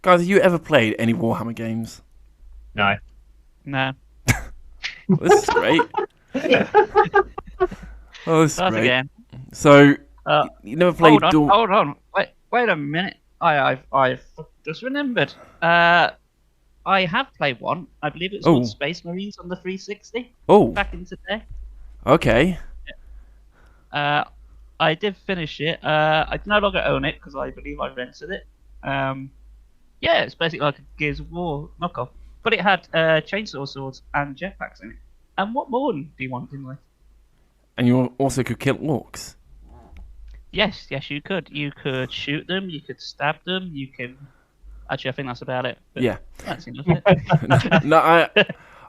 Guys, have you ever played any Warhammer games? No. No. Well, this is great. Oh, this is Start great. again. So, Uh, you never played hold on. Wait a minute. I've just remembered. I have played one. I believe it's called Space Marines on the 360 Oh, back in the day. okay. I did finish it. I no longer own it because I believe I rented it. Yeah, it's basically like a Gears of War knockoff, but it had chainsaw swords and jetpacks in it. And what more do you want in life? And you also could kill orcs. Yes, you could. You could shoot them. You could stab them. You can. Actually, I think that's about it. But Yeah. that's enough. Of it. No,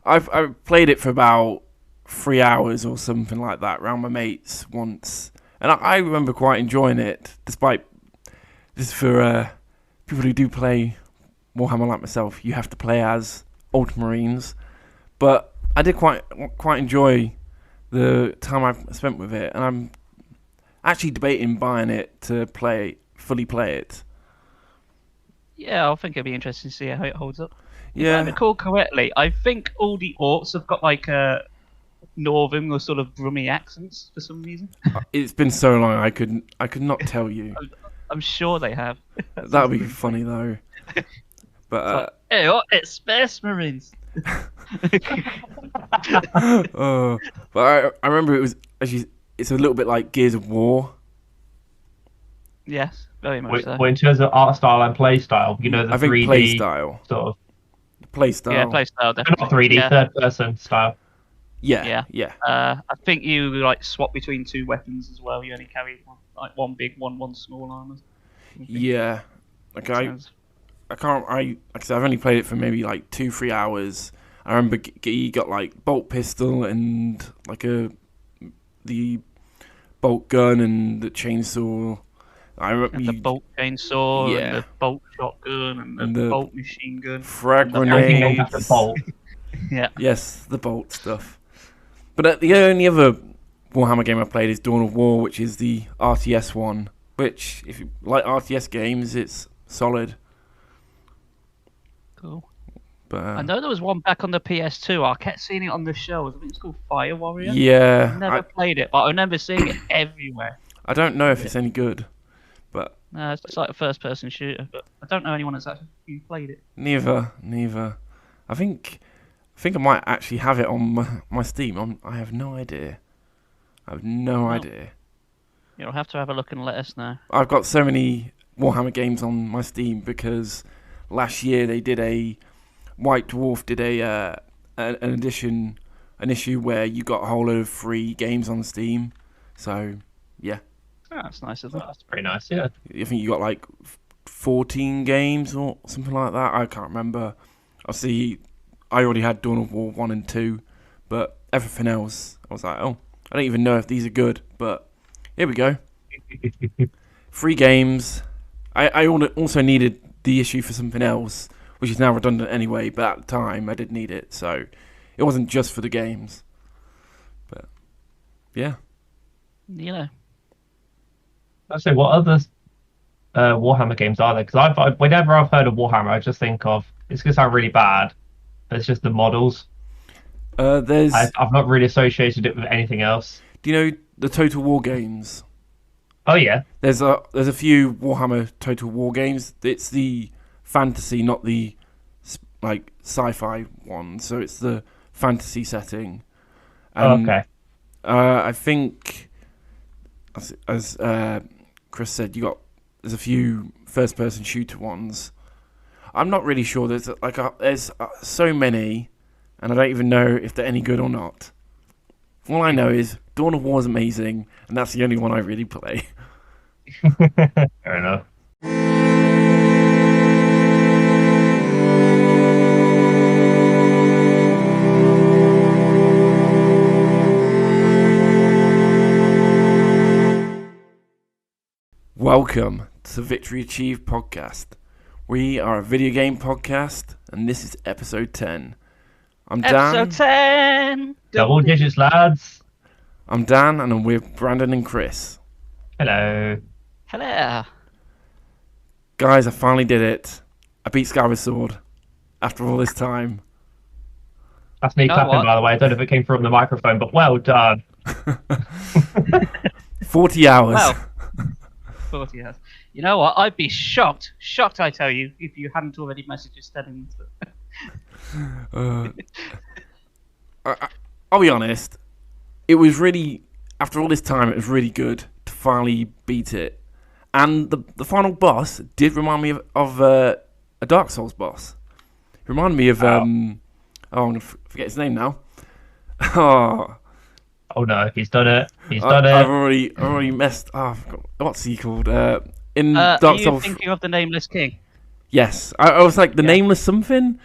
I've played it for about 3 hours or something like that around my mates once, and I remember quite enjoying it. Despite this is for people who do play Warhammer like myself, you have to play as Ultramarines, but I did quite enjoy the time I spent with it, and I'm actually debating buying it to fully play it. Yeah, I think it'd be interesting to see how it holds up. Yeah, If I recall correctly, I think all the orcs have got like northern or sort of Brummy accents for some reason. it's been so long I could not tell you. I'm sure they have. That would be funny though. But Hey, it's Space Marines. but I remember it was actually it's a little bit like Gears of War. Yes, very much so. Well, in terms of art style and play style, the I think 3D play style. sort of, Play style. Yeah, play style definitely. not 3D, Yeah. third person style. Yeah. I think you like swap between two weapons as well. You only carry one big one small armor. Yeah. Okay. I can't. Like I said, I've only played it for maybe like 2-3 hours. I remember you got like bolt pistol and like the bolt gun and the chainsaw. I remember And the bolt chainsaw, Yeah. and the bolt shotgun, and the bolt machine gun. frag Everything grenades. except the bolt. Yeah. Yes, the bolt stuff. But the only other Warhammer game I played is Dawn of War, which is the RTS one. Which, if you like RTS games, it's solid. Cool. But I know there was one back on the PS2. I kept seeing it on the shows. I think it's called Fire Warrior. yeah, I never played it, but I remember seeing it everywhere. I don't know if it's any good, but No, it's just like a first-person shooter, but I don't know anyone that's actually played it. neither. I think I might actually have it on my Steam. I have no idea. Idea. You'll have to have a look and let us know. I've got so many Warhammer games on my Steam because last year they did White Dwarf did an issue where you got a whole load of free games on Steam. So yeah, Oh, that's nice, isn't it? That's pretty nice, yeah. I think you got like 14 games or something like that. I can't remember. Obviously, I already had Dawn of War 1 and 2, but everything else, I was like, oh, I don't even know if these are good, but here we go. Free games. I also needed the issue for something else, which is now redundant anyway, but at the time I did need it, so it wasn't just for the games. But, yeah. You know. I'd say, what other Warhammer games are there? Because whenever I've heard of Warhammer, I just think of, it's going to sound really bad, but it's just the models. I've not really associated it with anything else. Do you know the Total War games? Oh yeah, There's a few Warhammer Total War games. It's the fantasy, not the like sci-fi one. So it's the fantasy setting. okay. I think, as Chris said, there's a few first-person shooter ones. I'm not really sure. There's so many, and I don't even know if they're any good or not. All I know is Dawn of War is amazing, and that's the only one I really play. Fair enough. Welcome to the Victory Achieved podcast. We are a video game podcast, and this is episode 10. I'm Dan. Episode 10! Double digits, lads. I'm Dan, and I'm with Brandon and Chris. Hello. Hello. Guys, I finally did it. I beat Skyward Sword after all this time. That's me You know clapping, what? by the way. I don't know if it came from the microphone, but well done. 40 hours. Well, 40 years. You know what? I'd be shocked, I tell you, if you hadn't already messaged us telling us that. I'll be honest. It was really, after all this time, it was really good to finally beat it. And the final boss did remind me of a Dark Souls boss. It reminded me of I'm gonna forget his name now. Oh no, he's done it. I've already messed. I forgot, what's he called? In Dark are you Souls. thinking of the Nameless King? Yes, I was like the Yeah. Nameless something.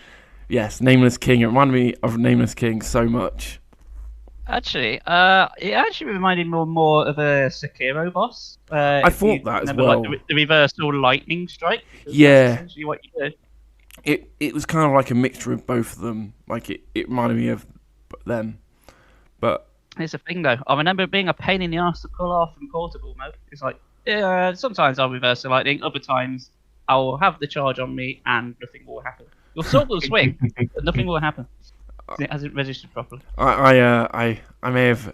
Yes, Nameless King. It reminded me of Nameless King so much. Actually, it actually reminded me more of a Sekiro boss. I thought that as remember, well. like, the reversal lightning strike. Because Yeah. that's essentially what you do. It was kind of like a mixture of both of them. Like it reminded me of them. But Here's the thing, though. I remember it being a pain in the ass to pull off in portable mode. It's like, sometimes I'll reverse the lightning, other times I'll have the charge on me and nothing will happen. Your sword will swing, but nothing will happen. It hasn't registered properly. I may have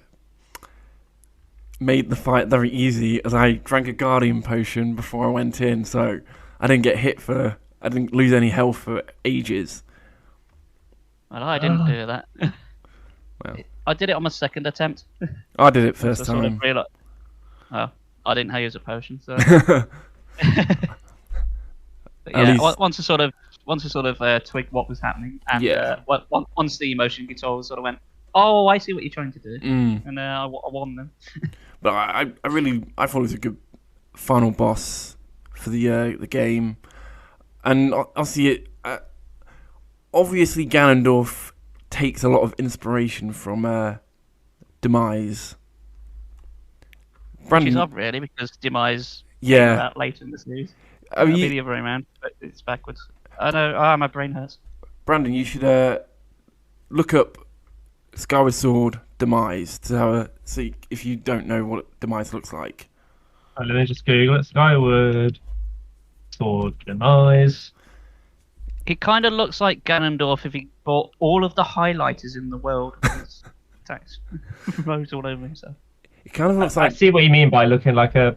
made the fight very easy as I drank a Guardian potion before I went in, so I didn't get hit I didn't lose any health for ages. Well, I didn't do that. Well. I did it on my second attempt. I did it first So I sort of time. realised- oh, I didn't use a potion, so. But At yeah, least- once I sort of twigged what was happening, and Yeah. once the motion control sort of went, oh, I see what you're trying to do, and I won them. But I thought it was a good final boss for the game, and obviously Ganondorf takes a lot of inspiration from Demise. Which is odd, really, because Demise Yeah. came out later in the series. Oh, It'll be the other way around, but it's backwards. I know. My brain hurts. Brandon, you should look up Skyward Sword Demise to see if you don't know what Demise looks like. Let me just Google it. Skyward Sword Demise. It kind of looks like Ganondorf if he bought all of the highlighters in the world with his attacks. Rose all over himself. It kind of looks I like see what you mean by looking like a.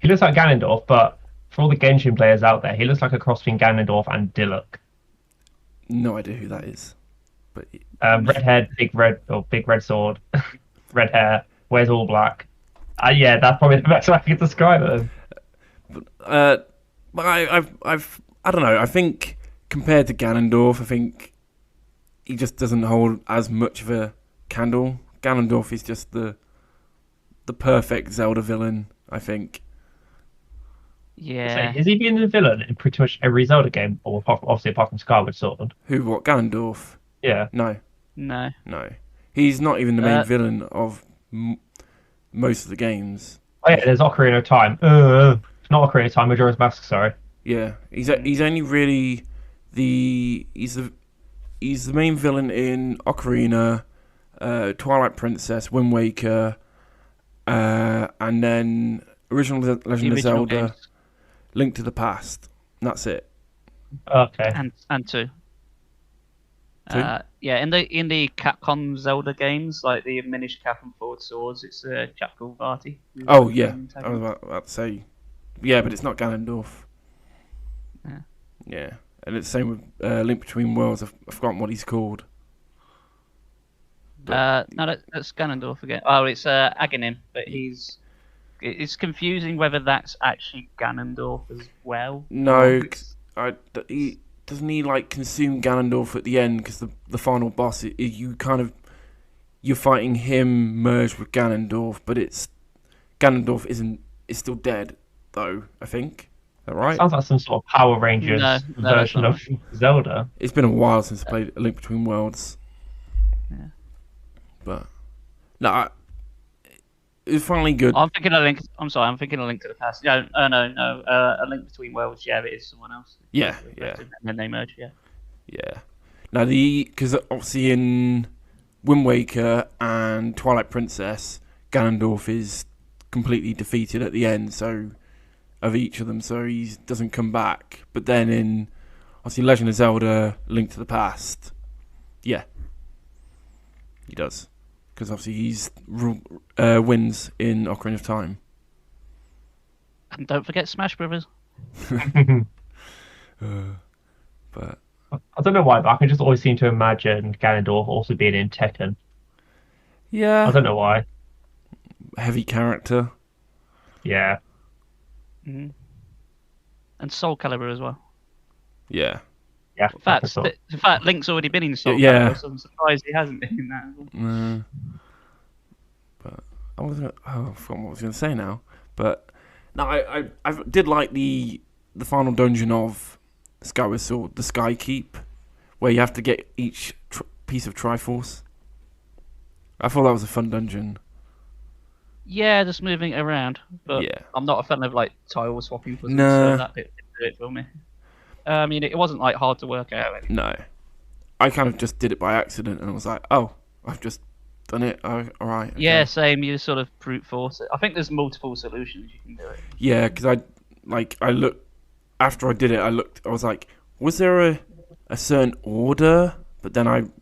He looks like Ganondorf, but for all the Genshin players out there, he looks like a cross between Ganondorf and Diluc. no idea who that is, but Red head, big red sword, red hair, wears all black. Yeah, that's probably the best way I could describe him. but I don't know. I think compared to Ganondorf, I think he just doesn't hold as much of a candle. Ganondorf is just the perfect Zelda villain, I think. Yeah. So, has he been the villain in pretty much every Zelda game, or obviously apart from Skyward Sword? Who? What? Ganondorf? Yeah. No. No. He's not even the main villain of most of the games. Oh yeah, there's Ocarina of Time. Not Ocarina of Time, Majora's Mask. Sorry. Yeah, he's only really he's the main villain in Ocarina, Twilight Princess, Wind Waker, and then original Legend of Zelda, games. Link to the Past. And that's it. Okay. And two. Two? Yeah, in the Capcom Zelda games, like the Minish Cap and Forward Swords, it's Jack Gulvati. Oh yeah, I was about to say, yeah, but it's not Ganondorf. Yeah, and it's the same with Link Between Worlds. I've forgotten what he's called. No, that's Ganondorf again. Oh, it's Aghanim, but it's confusing whether that's actually Ganondorf as well. No, doesn't he like consume Ganondorf at the end? Because the final boss, you're fighting him merged with Ganondorf, but Ganondorf is still dead though. I think. Is that right? Sounds like some sort of Power Rangers No, version of Zelda. It's been a while since I played A Link Between Worlds. Yeah. But no, it was finally good. I'm thinking a link. I'm sorry, I'm thinking a Link to the Past. No. A Link Between Worlds. Yeah, it is someone else. Yeah. And then they merge. Yeah. Yeah. Now because obviously in Wind Waker and Twilight Princess, Ganondorf is completely defeated at the end. So of each of them, so he doesn't come back. But then in obviously Legend of Zelda: Link to the Past, yeah, he does, because obviously he's wins in Ocarina of Time. And don't forget Smash Brothers. But I don't know why, but I can just always seem to imagine Ganondorf also being in Tekken. yeah, I don't know why. heavy character. Yeah. Mm-hmm. And Soul Calibur as well. Yeah. Yeah. In fact, Link's already been in Soul Yeah. Calibur, so I'm surprised he hasn't been in that as well. But I forgot what I was going to say now. But no, I did like the final dungeon of Skyward Sword, the Sky Keep, where you have to get each piece of Triforce. I thought that was a fun dungeon. Yeah, just moving it around. But Yeah. I'm not a fan of like tile swapping puzzles, No. so that bit didn't do it for me. I mean, it wasn't like hard to work out. No. I kind of just did it by accident and I was like, oh, I've just done it. Oh, alright. Okay. Yeah, same. You sort of brute force it. I think there's multiple solutions you can do it. Yeah, because I looked, after I did it, I was like, was there a certain order? But then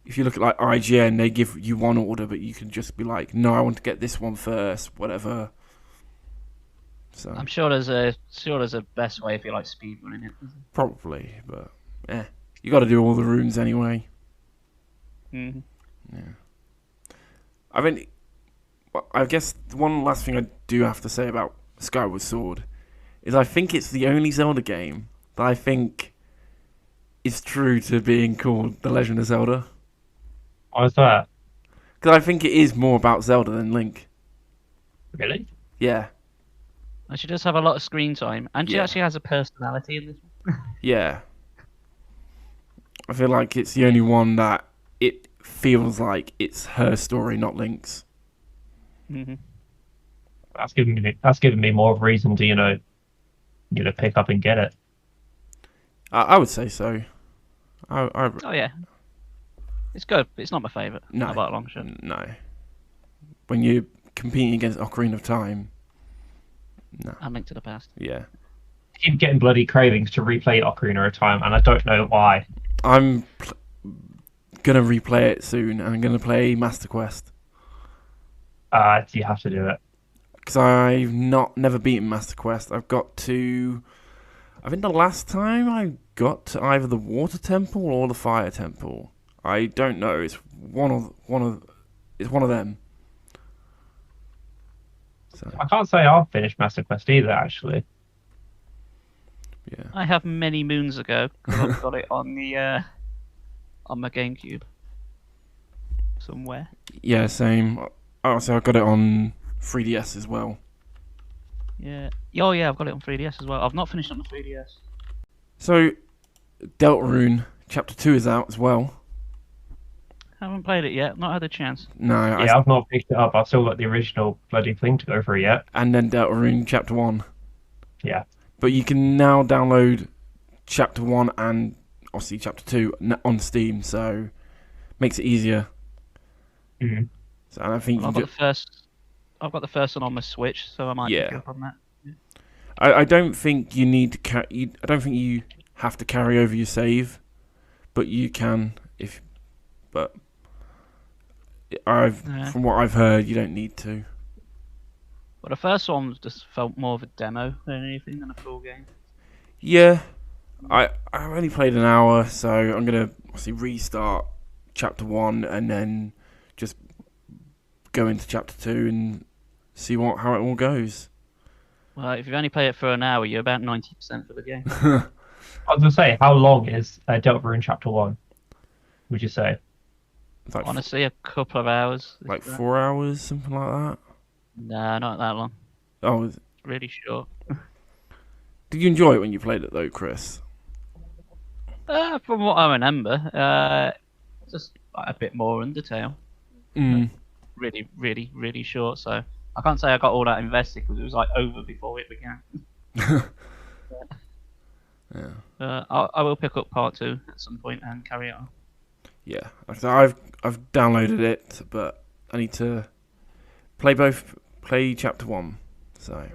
if you look at like IGN, they give you one order, but you can just be like, no, I want to get this one first, whatever. So I'm sure there's a best way if you like speedrunning it. probably, but you got to do all the rooms anyway. Mm-hmm. I mean, I guess the one last thing I do have to say about Skyward Sword is I think it's the only Zelda game that I think is true to being called The Legend of Zelda. Why is that? Because I think it is more about Zelda than Link. Really? Yeah, And she does have a lot of screen time, and she Yeah. actually has a personality in this one. yeah. I feel like it's the only one that it feels like it's her story, not Link's. Mm-hmm. That's given me more of a reason to pick up and get it. I would say so. Oh yeah, it's good. But it's not my favourite. No. Not by a long shot. No. When you're competing against Ocarina of Time, no. And Link to the Past. Yeah. I keep getting bloody cravings to replay Ocarina of Time, and I don't know why. I'm gonna replay it soon, and I'm gonna play Master Quest You have to do it. because I've never beaten Master Quest. I've got to. I think the last time I got to either the Water Temple or the Fire Temple. I don't know. It's one of them. So I can't say I've finished Master Quest either, actually. yeah. I have many moons ago, 'cause I've got it on the on my GameCube somewhere. Yeah, same. So I got it on 3DS as well. Yeah. Oh yeah, I've got it on 3DS as well. I've not finished it on the 3DS. So Deltarune Chapter 2 is out as well. Haven't played it yet. Not had a chance. No, I've not picked it up. I've still got the original bloody thing to go through yet. and then Deltarune Chapter 1. Yeah. But you can now download Chapter 1 and obviously Chapter 2 on Steam, so makes it easier. Mm-hmm. So, and I think Well, I've got the first one on my Switch, so I might Yeah. pick up on that. I don't think you need to I don't think you have to carry over your save, but you can but Yeah. from what I've heard, you don't need to. But the first one just felt more of a demo than anything than a full game. Yeah, I only played an hour, so I'm gonna obviously restart Chapter 1 and then just go into Chapter 2 and see how it all goes. Well, if you've only played it for an hour, you're about 90% for the game. I was going to say, how long is Deltarune Chapter 1, would you say? It's like Honestly, a couple of hours. like 4 hours, something like that. Nah, not that long. Oh, Really short. did you enjoy it when you played it though, Chris? From what I remember, just like a bit more Undertale. Mm. Really, really, really short. So I can't say I got all that invested because it was like over before it began. Yeah. I will pick up part 2 at some point and carry it on. Yeah, so I've downloaded it, but I need to play Chapter 1. So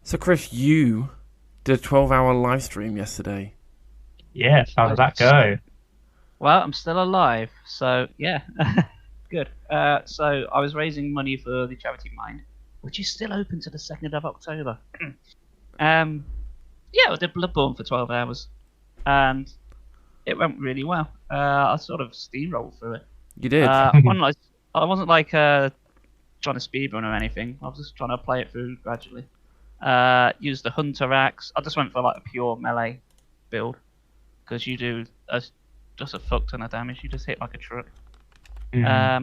So, Chris, you did a 12-hour live stream yesterday. Yes, how did that go? Well, I'm still alive, so yeah, good. So I was raising money for the charity Mind, which is still open to the 2nd of October. Yeah, I did Bloodborne for 12 hours, and it went really well. I sort of steamrolled through it. You did. I wasn't like trying to speedrun or anything. I was just trying to play it through gradually. Used the Hunter Axe. I just went for like a pure melee build because you do just a fuck ton of damage. You just hit like a truck. A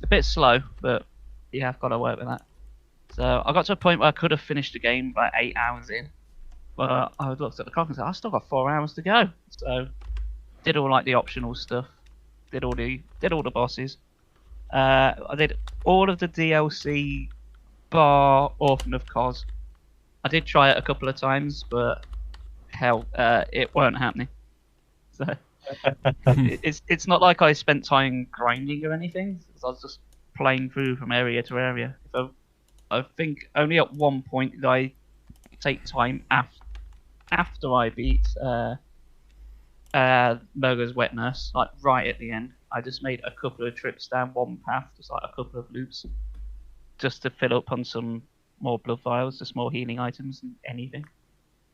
bit slow, but yeah, I've got to work with that. So I got to a point where I could have finished the game by 8 hours in, but I looked at the clock and said I still got 4 hours to go. So did all like the optional stuff, did all the bosses. I did all of the DLC bar Orphan of Kos. I did try it a couple of times, but hell, it weren't happening. So it's not like I spent time grinding or anything. I was just playing through from area to area. So I think only at one point did I take time after I beat Murgo's Wet Nurse, like right at the end. I just made a couple of trips down one path, just like a couple of loops, just to fill up on some more blood vials, just more healing items and anything,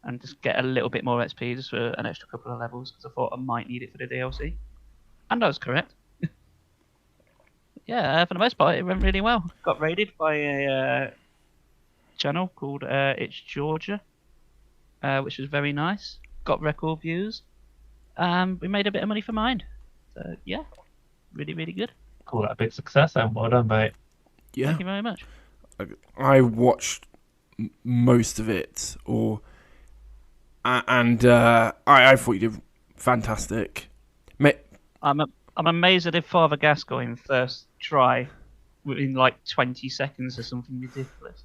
and just get a little bit more XP just for an extra couple of levels because I thought I might need it for the DLC, and I was correct. Yeah, for the most part, it went really well. Got raided by a channel called It's Georgia, which was very nice. Got record views. We made a bit of money for Mind. So yeah, really, really good. Call that a big success, and well done, mate. Yeah. Thank you very much. I watched most of it, and I thought you did fantastic. I'm amazed that if Father Gascoigne first try within like 20 seconds or something ridiculous.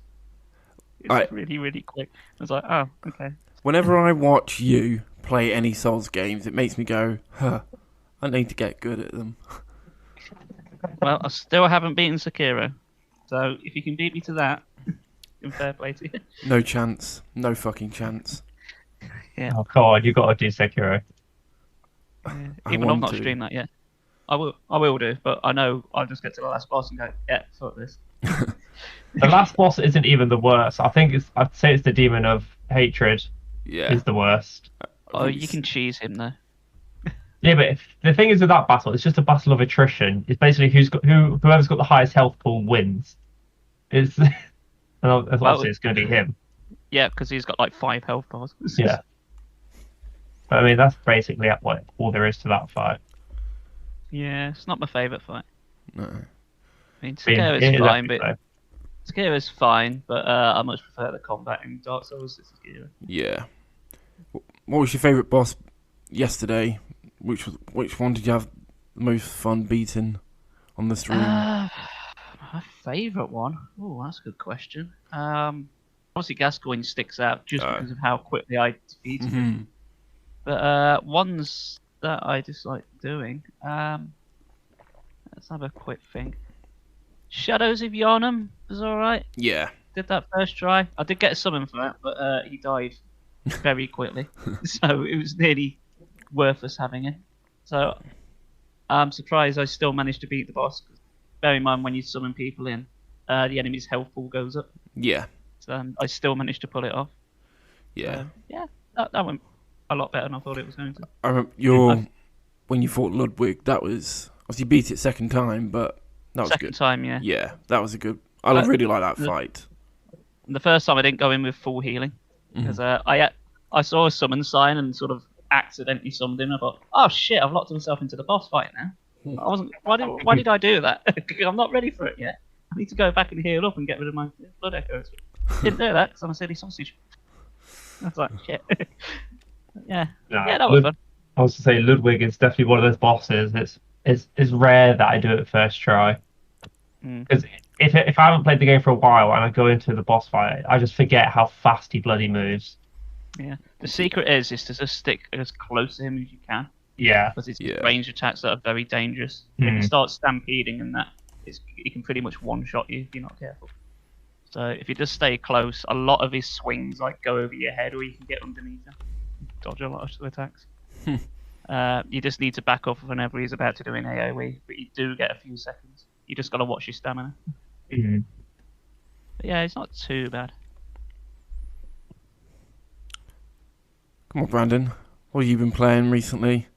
It's really, really quick. I was like, oh, okay. Whenever I watch you play any Souls games, it makes me go, I need to get good at them. Well, I still haven't beaten Sekiro. So if you can beat me to that, in fair play to you. No chance. No fucking chance. Yeah. Oh, come on, you got to do Sekiro. Even I've not streamed that yet. I will do, but I know I'll just get to the last boss and go, yeah, fuck this. The last boss isn't even the worst. I'd say it's the Demon of Hatred. Yeah. Is the worst. Oh, you can cheese him though. Yeah, but the thing is with that battle, it's just a battle of attrition. It's basically whoever's got the highest health pool wins. It's obviously it's going to be him. Yeah, because he's got like 5 health bars. Yeah. But I mean, that's basically what all there is to that fight. Yeah, it's not my favourite fight. No. I mean, Sekiro's fine, but Sekiro's fine, but I much prefer the combat in Dark Souls to Sekiro. Yeah. What was your favourite boss yesterday? Which one did you have the most fun beating on the stream? My favourite one? Oh, that's a good question. Obviously Gascoigne sticks out just because of how quickly I defeated him. But ones that I dislike doing, let's have a quick think. Shadows of Yharnam was alright. Yeah. Did that first try. I did get a summon for that, but he died very quickly. So it was nearly worthless having it. So I'm surprised I still managed to beat the boss. Bear in mind when you summon people in, the enemy's health pool goes up. Yeah. So I still managed to pull it off. Yeah. So, yeah, that went a lot better than I thought it was going to. I remember when you fought Ludwig, that was obviously you beat it second time, but that was second good. Time, yeah. Yeah, that was a good. I really like that fight. The first time I didn't go in with full healing because I saw a summon sign and sort of accidentally summoned him. I thought, oh shit, I've locked myself into the boss fight now. I wasn't. Why did I do that? I'm not ready for it yet. I need to go back and heal up and get rid of my blood echoes. Didn't do that because I'm a silly sausage. I was like, shit. Yeah, that was fun. I was to say Ludwig is definitely one of those bosses. It's rare that I do it first try. Because if I haven't played the game for a while and I go into the boss fight, I just forget how fast he bloody moves. Yeah, the secret is to just stick as close to him as you can. Yeah, because it's range attacks that are very dangerous. If you start stampeding and that, he can pretty much one-shot you if you're not careful. So if you just stay close, a lot of his swings like go over your head, or you can get underneath him, dodge a lot of attacks. You just need to back off whenever he's about to do an AoE, but you do get a few seconds. You just got to watch your stamina. Mm-hmm. But yeah, it's not too bad. Come on, Brandon. What have you been playing recently?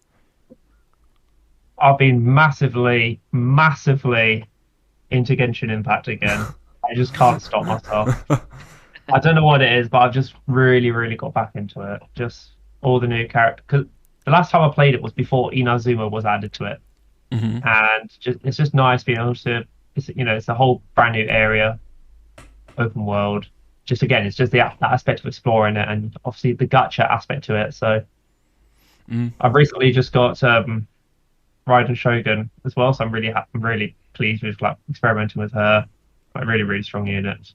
I've been massively into Genshin Impact again. I just can't stop myself. I don't know what it is, but I've just really got back into it. Just all the new characters. Because the last time I played it was before Inazuma was added to it, and it's just nice being able to. It's a whole brand new area, open world. Just again, it's just that aspect of exploring it, and obviously the gacha aspect to it. So I've recently just got Raiden Shogun as well, so I'm really pleased with like experimenting with her. Like really strong unit. So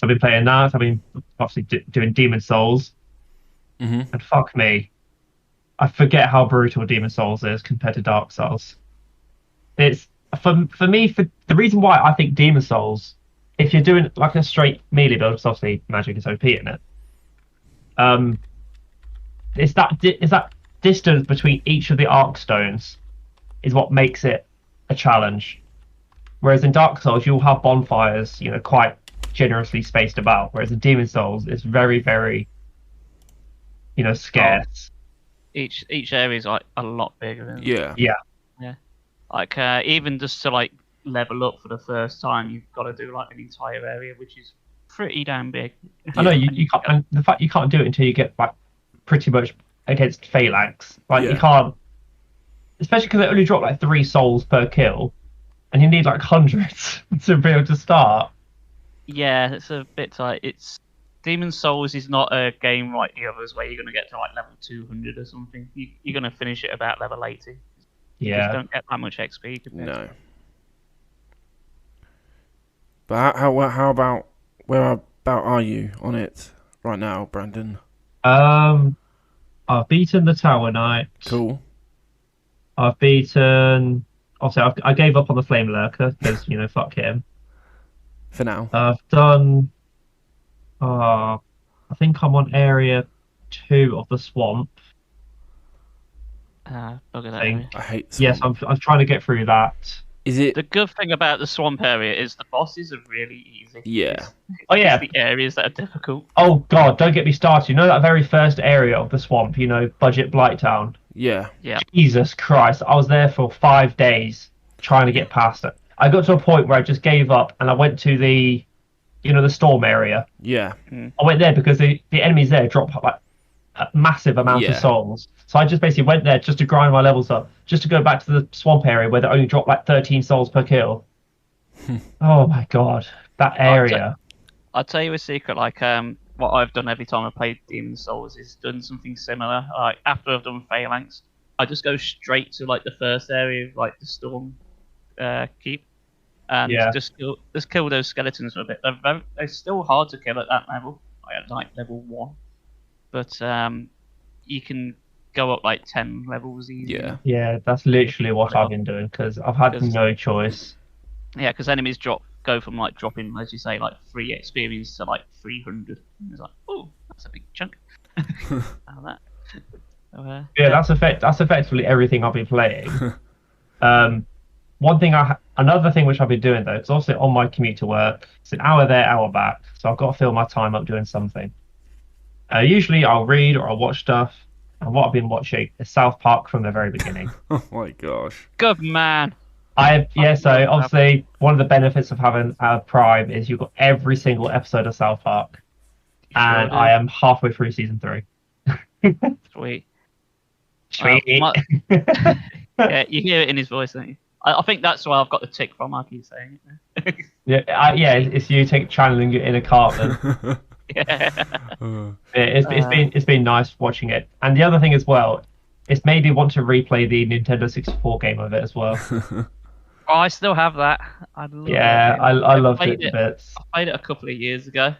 I've been playing that. I've been obviously doing Demon Souls, and fuck me, I forget how brutal Demon Souls is compared to Dark Souls. It's for me, for the reason why I think Demon Souls, if you're doing like a straight melee build, because obviously magic is OP in it, it's that distance between each of the arc stones is what makes it a challenge. Whereas in Dark Souls, you'll have bonfires, quite generously spaced about. Whereas in Demon Souls, it's very, scarce. Each area is like a lot bigger. Yeah. Like even just to like level up for the first time, you've got to do like an entire area, which is pretty damn big. I know you can't, and the fact you can't do it until you get like pretty much against phalanx. Like you can't, especially because they only drop like 3 souls per kill. And you need like hundreds to be able to start. Yeah, it's a bit tight. It's Demon Souls is not a game like the others where you're going to get to like level 200 or something. You're going to finish it about level 80. You just don't get that much XP. No. But how about where about are you on it right now, Brandon? I've beaten the Tower Knight. Cool. I've beaten. Obviously, I gave up on the Flame Lurker because fuck him. For now. I've done. I think I'm on area 2 of the swamp. Bugger that area. I hate swamp. Yes, I'm trying to get through that. Is it? The good thing about the swamp area is the bosses are really easy. Yeah. It's the areas that are difficult. Oh god, don't get me started. You know that very first area of the swamp, Budget Blighttown? Yeah. Jesus Christ, I was there for 5 days trying to get past it. I got to a point where I just gave up and I went to the storm area. Yeah. I went there because the enemies there drop like a massive amount of souls. So I just basically went there just to grind my levels up, just to go back to the swamp area where they only drop like 13 souls per kill. Oh my god, that area. I'll tell you a secret, like what I've done every time I played Demon Souls is done something similar. Like after I've done Phalanx, I just go straight to like the first area, like the Storm Keep, and just kill those skeletons for a bit. They're still hard to kill at that level, like at level 1, but you can go up like 10 levels easy. Yeah, that's literally what I've been doing because I've had no choice. Yeah, because enemies go from like dropping, as you say, like 3 experience to like 300. And it's like, oh, that's a big chunk. That's effectively everything I've been playing. Another thing which I've been doing though, it's also on my commute to work. It's an hour there, hour back, so I've got to fill my time up doing something. Usually I'll read or I'll watch stuff, and what I've been watching is South Park from the very beginning. Oh my gosh. Good man. So obviously one of the benefits of having Prime is you've got every single episode of South Park, and I am halfway through season 3. Sweet. Yeah, you hear it in his voice, don't you? I think that's why I've got the tick from. I keep saying it. It's you channeling your inner Cartman. It's been nice watching it, and the other thing as well, it's made me want to replay the Nintendo 64 game of it as well. Oh, I still have that. I loved it a bit. I played it a couple of years ago,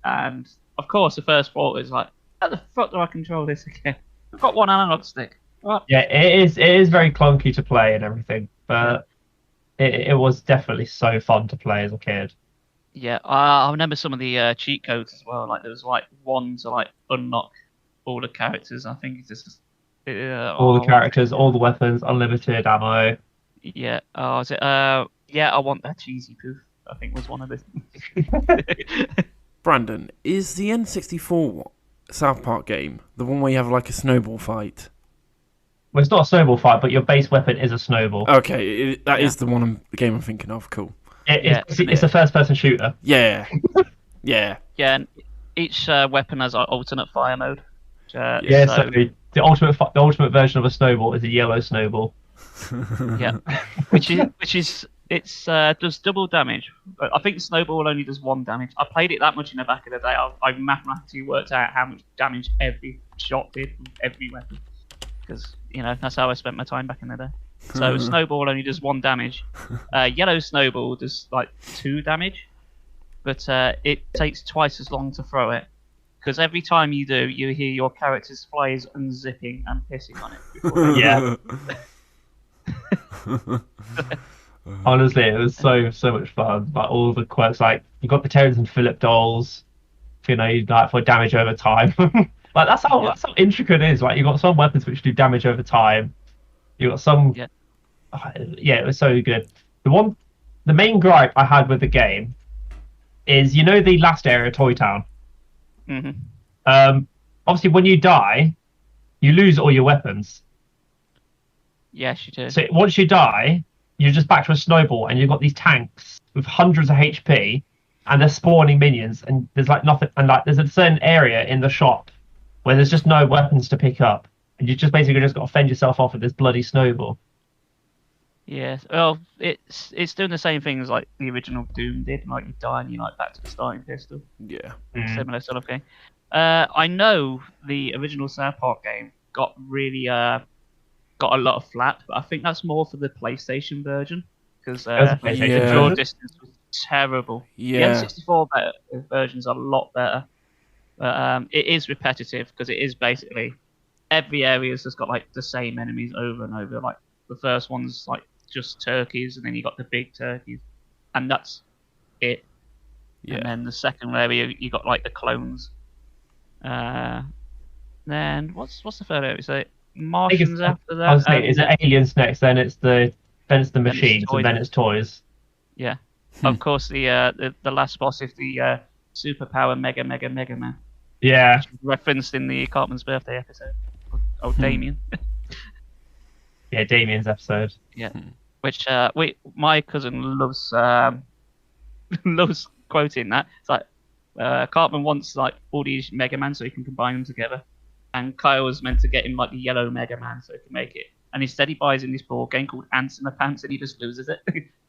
and of course the first thought was like, how the fuck do I control this again? I've got one analog stick. What? Yeah, it is very clunky to play and everything, but it was definitely so fun to play as a kid. Yeah, I remember some of the cheat codes as well. Like there was like one to like unlock all the characters. I think it's just All the characters, all the weapons, unlimited ammo. Yeah. Oh, is it? Yeah, I want that cheesy poof. I think was one of the. Brandon, is the N64 South Park game the one where you have like a snowball fight? Well, it's not a snowball fight, but your base weapon is a snowball. Okay, that is the game I'm thinking of. Cool. It's a first-person shooter. Yeah. Yeah. Yeah, and each weapon has an alternate fire mode. So the ultimate version of a snowball is a yellow snowball. Yeah, which does double damage. I think snowball only does 1 damage. I played it that much in the back of the day. I mathematically worked out how much damage every shot did from every weapon, because that's how I spent my time back in the day. So snowball only does 1 damage. Yellow snowball does like 2 damage, but it takes twice as long to throw it. Because every time you do, you hear your character's flies unzipping and pissing on it. Yeah. Honestly, it was so much fun. Like all the quirks, like you got the Terrence and Phillip dolls, like for damage over time. Like that's how intricate it is. Like you got some weapons which do damage over time. You got some. Yeah. It was so good. The main gripe I had with the game is the last area, Toy Town. Mm-hmm. Obviously, when you die, you lose all your weapons. Yes, you do. So once you die, you're just back to a snowball, and you've got these tanks with hundreds of HP, and they're spawning minions, and there's like nothing, and like there's a certain area in the shop where there's just no weapons to pick up, and you just basically got to fend yourself off with this bloody snowball. Yes, well, it's doing the same things like the original Doom did. Like you die and you're like back to the starting pistol. Yeah. Similar sort of thing. I know the original South Park game got really got a lot of flack, but I think that's more for the PlayStation version because the draw distance was terrible. Yeah. The N64 version's a lot better, but it is repetitive because it is basically every area's just got like the same enemies over and over. Like the first one's like just turkeys, and then you got the big turkeys, and that's it. Yeah. And then the second area you got like the clones. Then what's the third area? So Martians after that. I was saying, is it aliens next? Then it's the machines, and then it's toys. Yeah. Of course, the last boss is the superpower Mega Man. Yeah. Referenced in the Cartman's birthday episode. Oh, Damien. Yeah, Damien's episode. Yeah. Which my cousin loves loves quoting that. It's like Cartman wants like all these Mega Man so he can combine them together, and Kyle was meant to get him like the yellow Mega Man so he can make it. And instead he buys in this board game called Ants in the Pants, and he just loses it.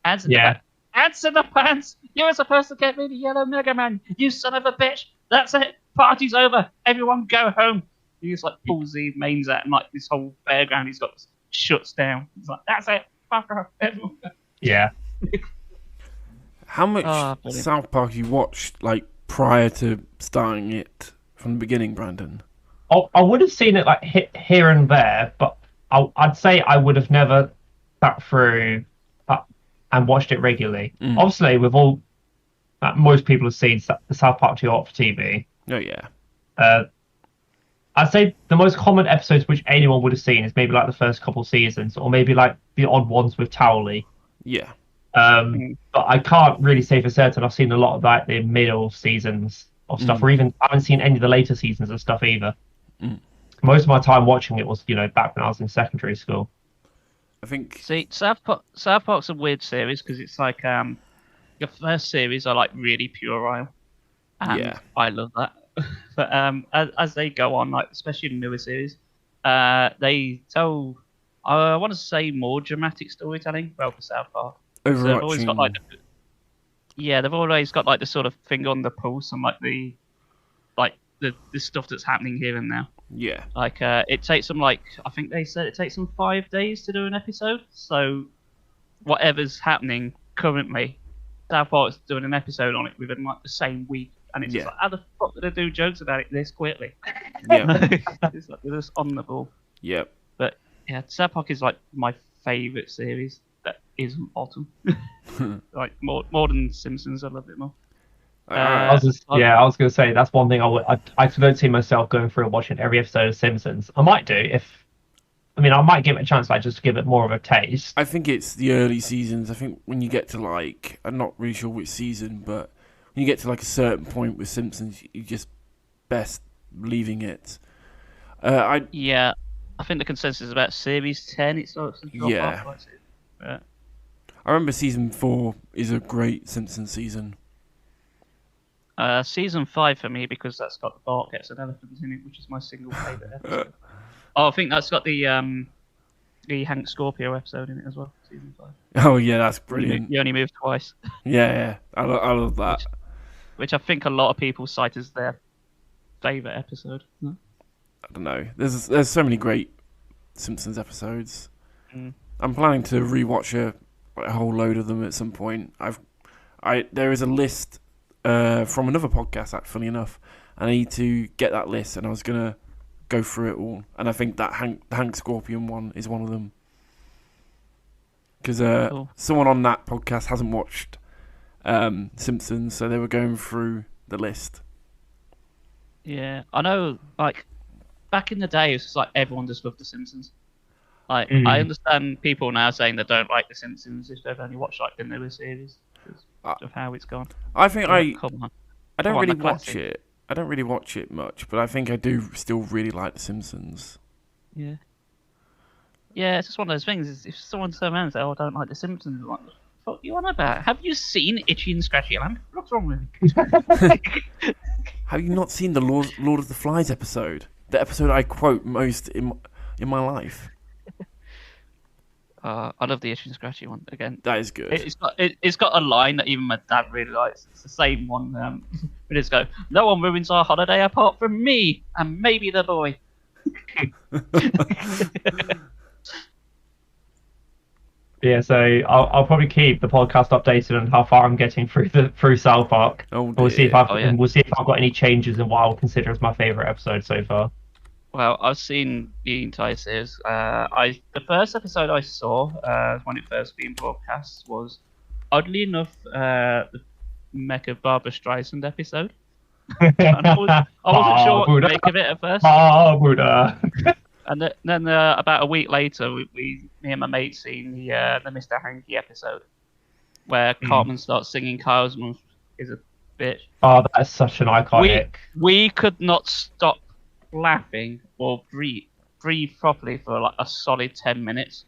Ants in the Pants. Ants in the Pants! You were supposed to get me the yellow Mega Man, you son of a bitch! That's it! Party's over! Everyone go home! He just like pulls the mains out, and like this whole fairground he's got shuts down. He's like, that's it! Fuck off! Everyone go. Yeah. How much South Park you watched like prior to starting it from the beginning, Brandon? I would have seen it like here and there, but I'd say I would have never sat through and watched it regularly. Obviously, with all most people have seen the South Park 2 for TV. Oh yeah. I'd say the most common episodes which anyone would have seen is maybe like the first couple seasons, or maybe like the odd ones with Towley. Yeah. But I can't really say for certain I've seen a lot of like the middle seasons of stuff, or even I haven't seen any of the later seasons of stuff either. Most of my time watching it was, back when I was in secondary school. I think. See, South Park's a weird series because it's like your first series are like really puerile. And I love that. But as they go on, like especially in the newer series, they tell I want to say more dramatic storytelling. Well, for South Park, overarching. They've always got like they've always got like the sort of finger on the pulse and like the stuff that's happening here and now. Yeah. Like it takes them I think they said it takes them 5 days to do an episode. So whatever's happening currently, South Park's doing an episode on it within like the same week. And it's just like, how the fuck did they do jokes about it this quickly? Yeah. It's like they're just on the ball. Yep. But yeah, South Park is like my favourite series that isn't Autumn. Like more than Simpsons, I love it more. I was going to say that's one thing I don't see myself going through and watching every episode of Simpsons. I might do I might give it a chance, like just to give it more of a taste. I think it's the early seasons. I think when you get to like, I'm not really sure which season, but when you get to like a certain point with Simpsons, you just best leaving it. I think the consensus is about series 10. It starts to drop off. Yeah. I remember season 4 is a great Simpsons season. Season 5 for me, because that's got the Bart gets an elephant in it, which is my single favourite episode. I think that's got the Hank Scorpio episode in it as well, season 5. Oh yeah, that's brilliant. You only move twice. Yeah. I love that. Which I think a lot of people cite as their favourite episode. No? I don't know. There's so many great Simpsons episodes. I'm planning to rewatch a whole load of them at some point. There is a list from another podcast, funny enough. I need to get that list, and I was gonna go through it all. And I think that Hank Scorpion one is one of them. Because someone on that podcast hasn't watched Simpsons, so they were going through the list. Yeah, I know. Like back in the day, it was just like everyone just loved The Simpsons. Like I understand people now saying they don't like The Simpsons if they've only watched like the newer series because of how it's gone. I think I don't really watch it. I don't really watch it much, but I think I do still really like The Simpsons. Yeah. Yeah, it's just one of those things. If someone turns around and says, "Oh, I don't like The Simpsons," I'm like, what the fuck are you on about? Have you seen Itchy and Scratchy Land? What's wrong with you? Have you not seen the Lord of the Flies episode? The episode I quote most in my life. I love the Itchy and Scratchy one again. That is good. It's got a line that even my dad really likes. It's the same one. We just go, "No one ruins our holiday apart from me and maybe the boy." Yeah, so I'll probably keep the podcast updated on how far I'm getting through South Park. We'll see if I've got any changes in what I will consider as my favorite episode so far. Well, I've seen the entire series. The first episode I saw when it first being broadcast was, oddly enough, the Mecha Barbra Streisand episode. And I wasn't sure what to make of it at first. And then about a week later, me and my mate seen the Mr. Hanky episode, where Cartman starts singing "Kyle's Mum is a bitch." Oh, that's such an iconic. We could not stop laughing or breathe properly for like a solid 10 minutes.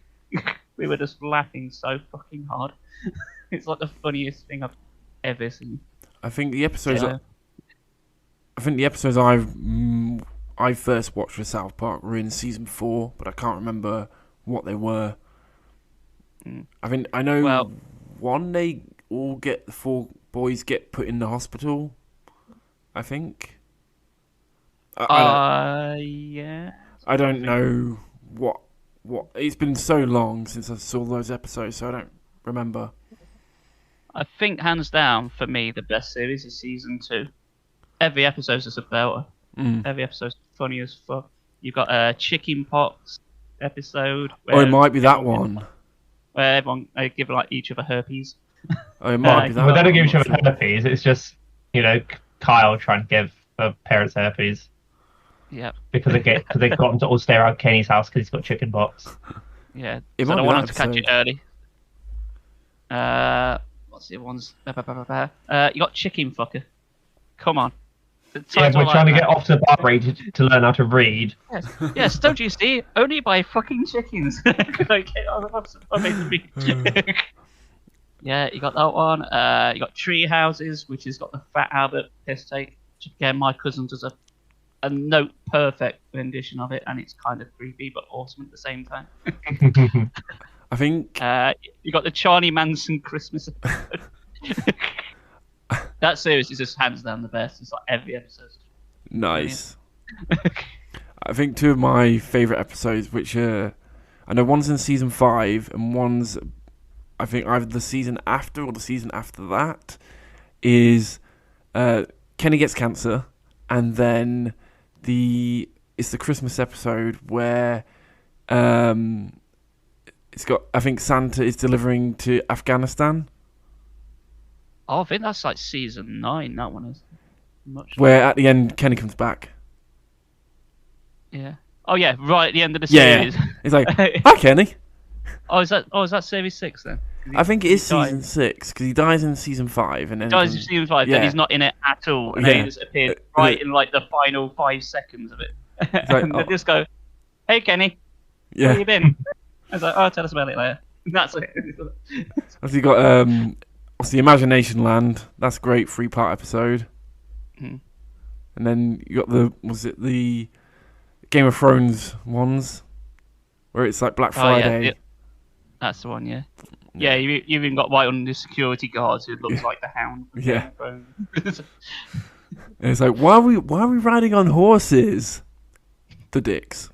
We were just laughing so fucking hard. It's like the funniest thing I've ever seen. I think the episodes I first watched for South Park were in season 4, but I can't remember what they were. I think I know one, they all get, the 4 boys get put in the hospital, I think. Yeah. I don't know what. It's been so long since I saw those episodes, so I don't remember. I think hands down for me the best series is season 2. Every episode's just a belter. Every episode's funny as fuck. You've got a chicken pox episode. It might be that one. Where everyone give like each other herpes. It might be that. But they don't give each other herpes. It's just Kyle trying to give her parents herpes. Yeah. Because they got him to all stay around Kenny's house because he's got chicken pox. Yeah. It so might I be wanted that to catch it early. What's the other ones? You got chicken fucker. Come on. Yeah, we're trying to get off to the bar to learn how to read. Yes, don't you see? Only by fucking chickens. Yeah, you got that one. You got Tree Houses, which has got the Fat Albert piss take. Which again, my cousin does a note perfect rendition of it, and it's kind of creepy but awesome at the same time. I think you got the Charlie Manson Christmas episode. That series is just hands down the best. It's like every episode. Nice. I think 2 of my favourite episodes, which I know one's in season 5 and one's, I think, either the season after or the season after that, is Kenny gets cancer, and then it's the Christmas episode where it's got, I think Santa is delivering to Afghanistan. Oh, I think that's like season 9. That one is much. Where at the end Kenny comes back. Yeah. Oh yeah, right at the end of the Yeah, series. it's like, hi Kenny. Is that series 6 then? I think it is he dies. season 6 because he dies in season 5 and then Dies in season 5, then he's not in it at all, and then he just appears right in like the final 5 seconds of it. Like, and they just go, "Hey Kenny, yeah. where you been?" I was like, "Oh, tell us about it later." That's it. Also, you got obviously Imagination Land. That's a great 3-part episode. Hmm. And then you got the Game of Thrones ones where it's like Black Friday. Yeah. That's the one, yeah. Yeah, you've even got right on the security guards who looks like the Hound. Yeah. And it's like, why are we riding on horses? The dicks.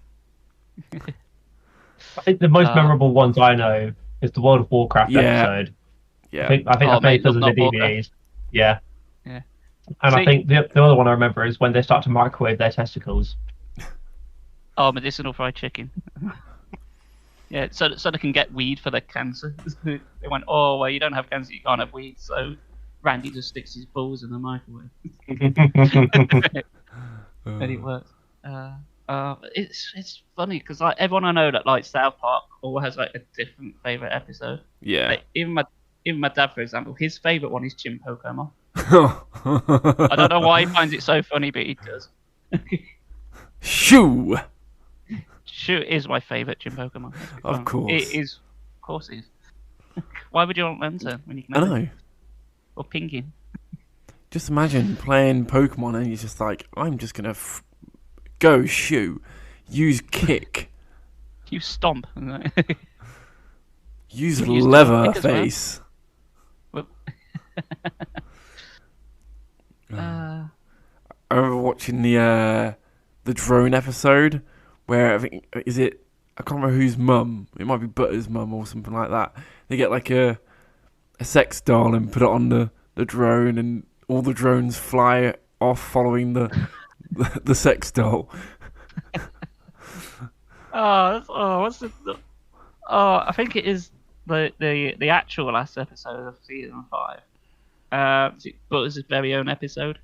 I think the most memorable ones I know is the World of Warcraft episode. Yeah. I think I played because of the DVDs. Yeah. Yeah. And I think the other one I remember is when they start to microwave their testicles. Oh, medicinal fried chicken. Yeah, so they can get weed for their cancer. They went, oh, well, you don't have cancer, you can't have weed, so Randy just sticks his balls in the microwave. And it works. It's funny, because like, everyone I know that likes South Park all has like a different favourite episode. Yeah. Like, even my dad, for example, his favourite one is Chim Pokemon. I don't know why he finds it so funny, but he does. Shoo! Shoo is my favourite gym Pokemon. Of course. It is. Of course it is. Why would you want Lantern when you can I have know. it? Or Pinkin? Just imagine playing Pokemon and you're just like, I'm just going to go Shoo. Use Kick. You Stomp. Use Use Leatherface. Well. I remember watching the drone episode where I think I can't remember whose mum. It might be Butter's mum or something like that. They get like a sex doll and put it on the drone, and all the drones fly off following the sex doll. I think it is the actual last episode of season 5. Butter's very own episode,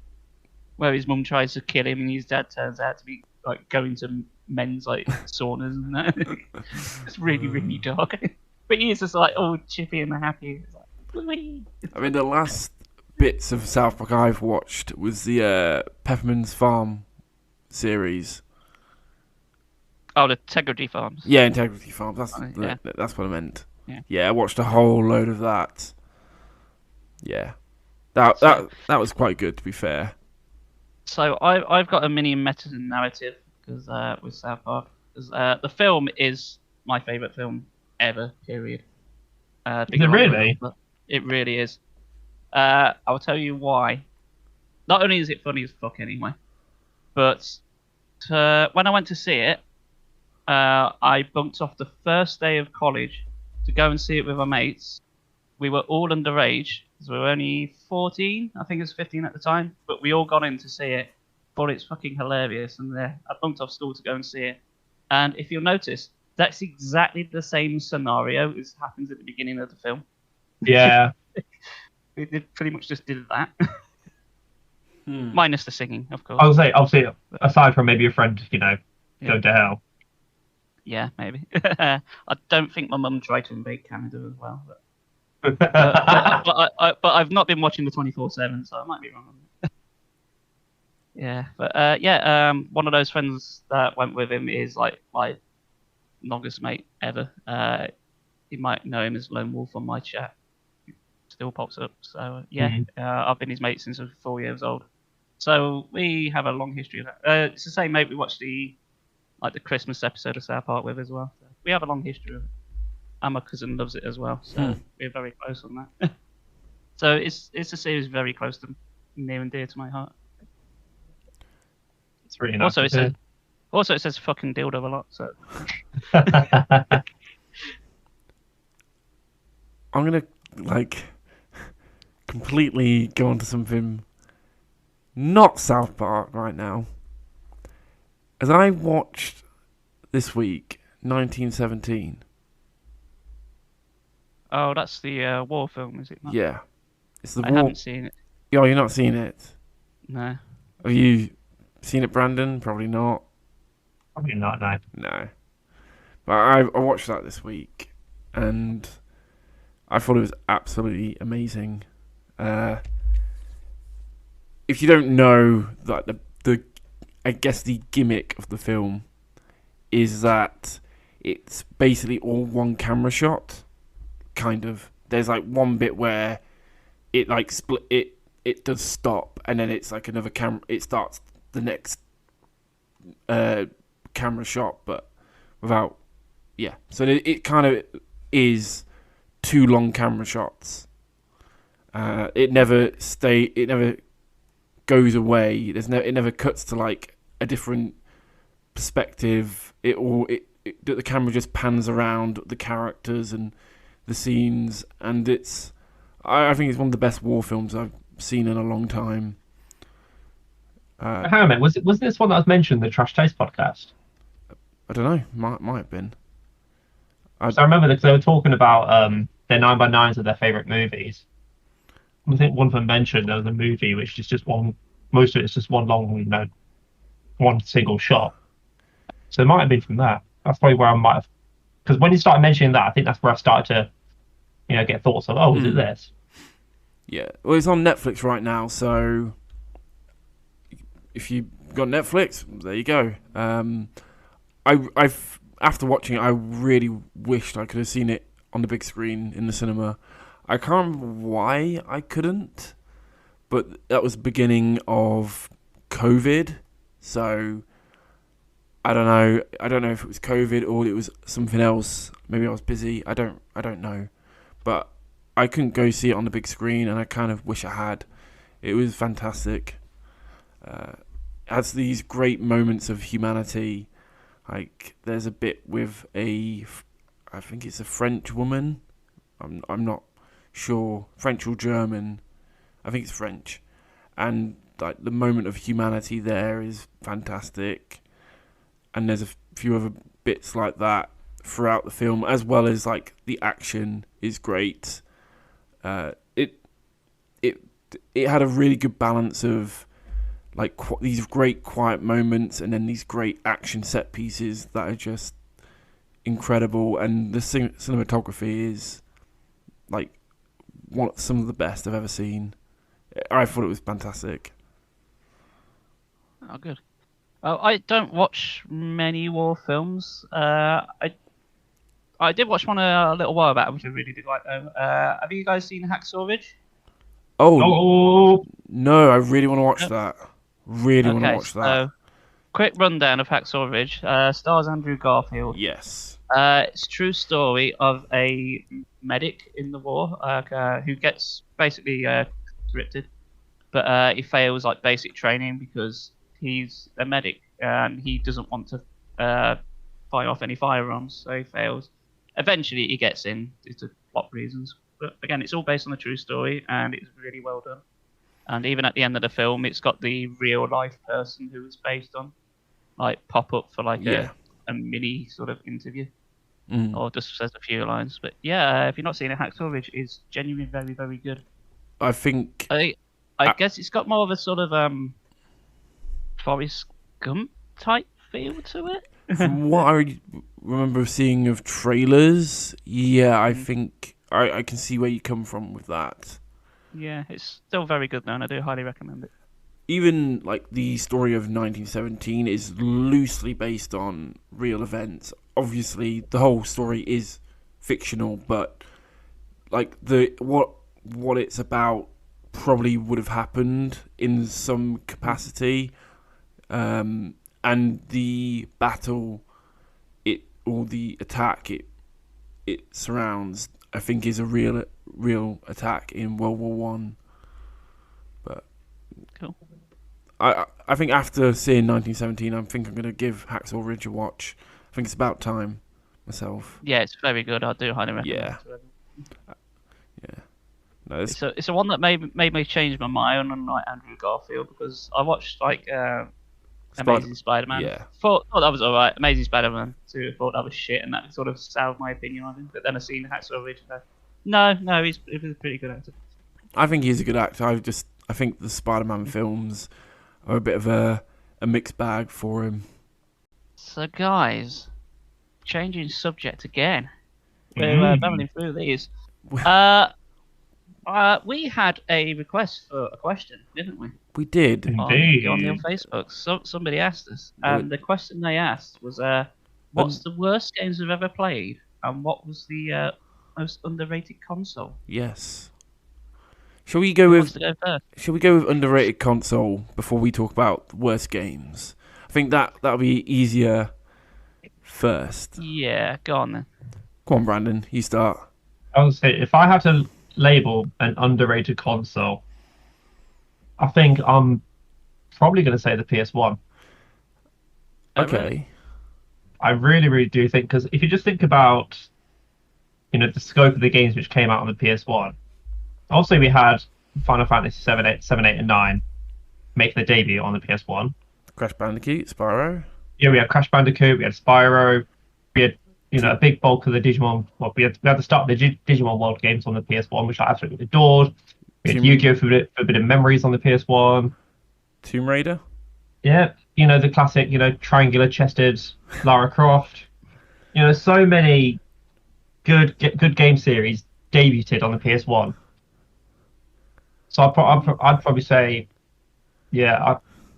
where his mum tries to kill him and his dad turns out to be like going to men's like saunas and that. It's really, really dark. But he is just like all chippy and happy. It's like, wee. I mean, the last bits of South Park I've watched was the Peppermint's Farm series. Oh, the Integrity Farms. Yeah, Integrity Farms. That's what I meant. Yeah, I watched a whole load of that. Yeah, that was quite good, to be fair. So I've got a mini meta narrative because with South Park, because the film is my favourite film ever. Period. Is it really? It really is. I'll tell you why. Not only is it funny as fuck anyway, but when I went to see it, I bunked off the first day of college to go and see it with our mates. We were all underage, because we were only 14, I think it was 15 at the time, but we all got in to see it. Thought it's fucking hilarious, and I bunked off school to go and see it. And if you'll notice, that's exactly the same scenario as happens at the beginning of the film. Yeah. We pretty much just did that. Minus the singing, of course. I would say, obviously, aside from maybe a friend, going to hell. Yeah, maybe. I don't think my mum tried to invade Canada as well. But, but I've not been watching the 24/7, so I might be wrong on that. Yeah, but one of those friends that went with him is like my longest mate ever. You might know him as Lone Wolf on my chat. Still pops up. So I've been his mate since I was 4 years old. So we have a long history of that. It's the same mate we watched the Christmas episode of South Park with as well. So we have a long history of it. And my cousin loves it as well, so we're very close on that. So it's a series very close to near and dear to my heart. It's really nice. Also it says fucking dildo a lot. So I'm gonna completely go on to something not South Park right now. As I watched this week 1917. Oh, that's the war film, is it not? Yeah. It's the I war. haven't seen it. Oh, you're not seeing it. No. Have you seen it, Brandon? Probably not. Probably not. No. No. But I watched that this week, and I thought it was absolutely amazing. If you don't know that the I guess the gimmick of the film is that it's basically all one camera shot, kind of. There's like one bit where it like split it does stop, and then it's like another camera. It starts the next camera shot, but without So it kind of is two long camera shots. It never goes away. It never cuts to like a different perspective. The camera just pans around the characters and the scenes, and I think it's one of the best war films I've seen in a long time. Hang on a minute. Was this one that was mentioned in the Trash Taste podcast? I don't know. Might have been. So I remember because they were talking about their 9x9s of their favorite movies. I think one of them mentioned there was a movie which is just one. Most of it's just one long, one single shot. So it might have been from that. That's probably where I might have. Because when you started mentioning that, I think that's where I started to, get thoughts of, is it this? Yeah. Well, it's on Netflix right now, so if you got Netflix, there you go. I've after watching it, I really wished I could have seen it on the big screen in the cinema. I can't remember why I couldn't, but that was the beginning of COVID, so I don't know. I don't know if it was COVID or it was something else. Maybe I was busy. I don't know, but I couldn't go see it on the big screen, and I kind of wish I had. It was fantastic. It has these great moments of humanity. Like there's a bit with I think it's a French woman. I'm not sure, French or German. I think it's French, and like the moment of humanity there is fantastic. And there's a few other bits like that throughout the film, as well as like the action is great. It had a really good balance of like these great quiet moments and then these great action set pieces that are just incredible, and the cinematography is like some of the best I've ever seen. I thought it was fantastic. Oh, good. Oh, I don't watch many war films. I did watch one a little while back, which I really did like though. Have you guys seen Hacksaw Ridge? Oh no, I really want to watch that. Really want to watch that. So, quick rundown of Hacksaw Ridge. Stars Andrew Garfield. Yes. It's a true story of a medic in the war who gets basically conscripted, but he fails like basic training because he's a medic and he doesn't want to fire off any firearms, so he fails. Eventually, he gets in due to plot reasons. But again, it's all based on a true story, and it's really well done. And even at the end of the film, it's got the real life person who it's based on, like pop up for like a mini sort of interview, or just says a few lines. But yeah, if you're not seeing it, Hacksaw Ridge is genuinely very, very good. I think I guess it's got more of a sort of Forrest Gump type feel to it. From what I remember seeing of trailers, I think I can see where you come from with that. Yeah, it's still very good though, and I do highly recommend it. Even like the story of 1917 is loosely based on real events. Obviously, the whole story is fictional, but like what it's about probably would have happened in some capacity. And the battle, or the attack it surrounds, I think is a real attack in World War One. But cool. I think after seeing 1917, I think I'm going to give Hacksaw Ridge a watch. I think it's about time myself. Yeah, it's very good. I do highly recommend it. Yeah. No, it's a one that made me change my mind on like Andrew Garfield, because I watched like Amazing Spider-Man. Yeah. Thought that was alright. Amazing Spider-Man 2, I thought that was shit, and that sort of soured my opinion on him. But then I seen Hacksaw Ridge and no, he was a pretty good actor. I think he's a good actor. I think the Spider-Man films are a bit of a mixed bag for him. So, guys, changing subject again. We're battling through these. We had a request for a question, didn't we? We did. On the Facebook. Somebody asked us, and the question they asked was, "What's the worst games we've ever played, and what was the most underrated console?" Yes. Shall we go with first? underrated console before we talk about the worst games? I think that'll be easier first. Yeah, go on then. Come on, Brandon, you start. I would say if I had to label an underrated console, I think I'm probably going to say the PS1. Okay. Really? I really, really do think, because if you just think about, the scope of the games which came out on the PS1. Also, we had Final Fantasy 7, 8, and 9 making their debut on the PS1. Crash Bandicoot, Spyro. Yeah, we had Crash Bandicoot, we had Spyro, we had a big bulk of the Digimon. Well, we had the start of the Digimon World games on the PS1, which I absolutely adored. We had Yu-Gi-Oh! Forbidden Memories on the PS1. Tomb Raider. Yeah, the classic, triangular-chested Lara Croft. So many good game series debuted on the PS1. So I'd probably say, yeah,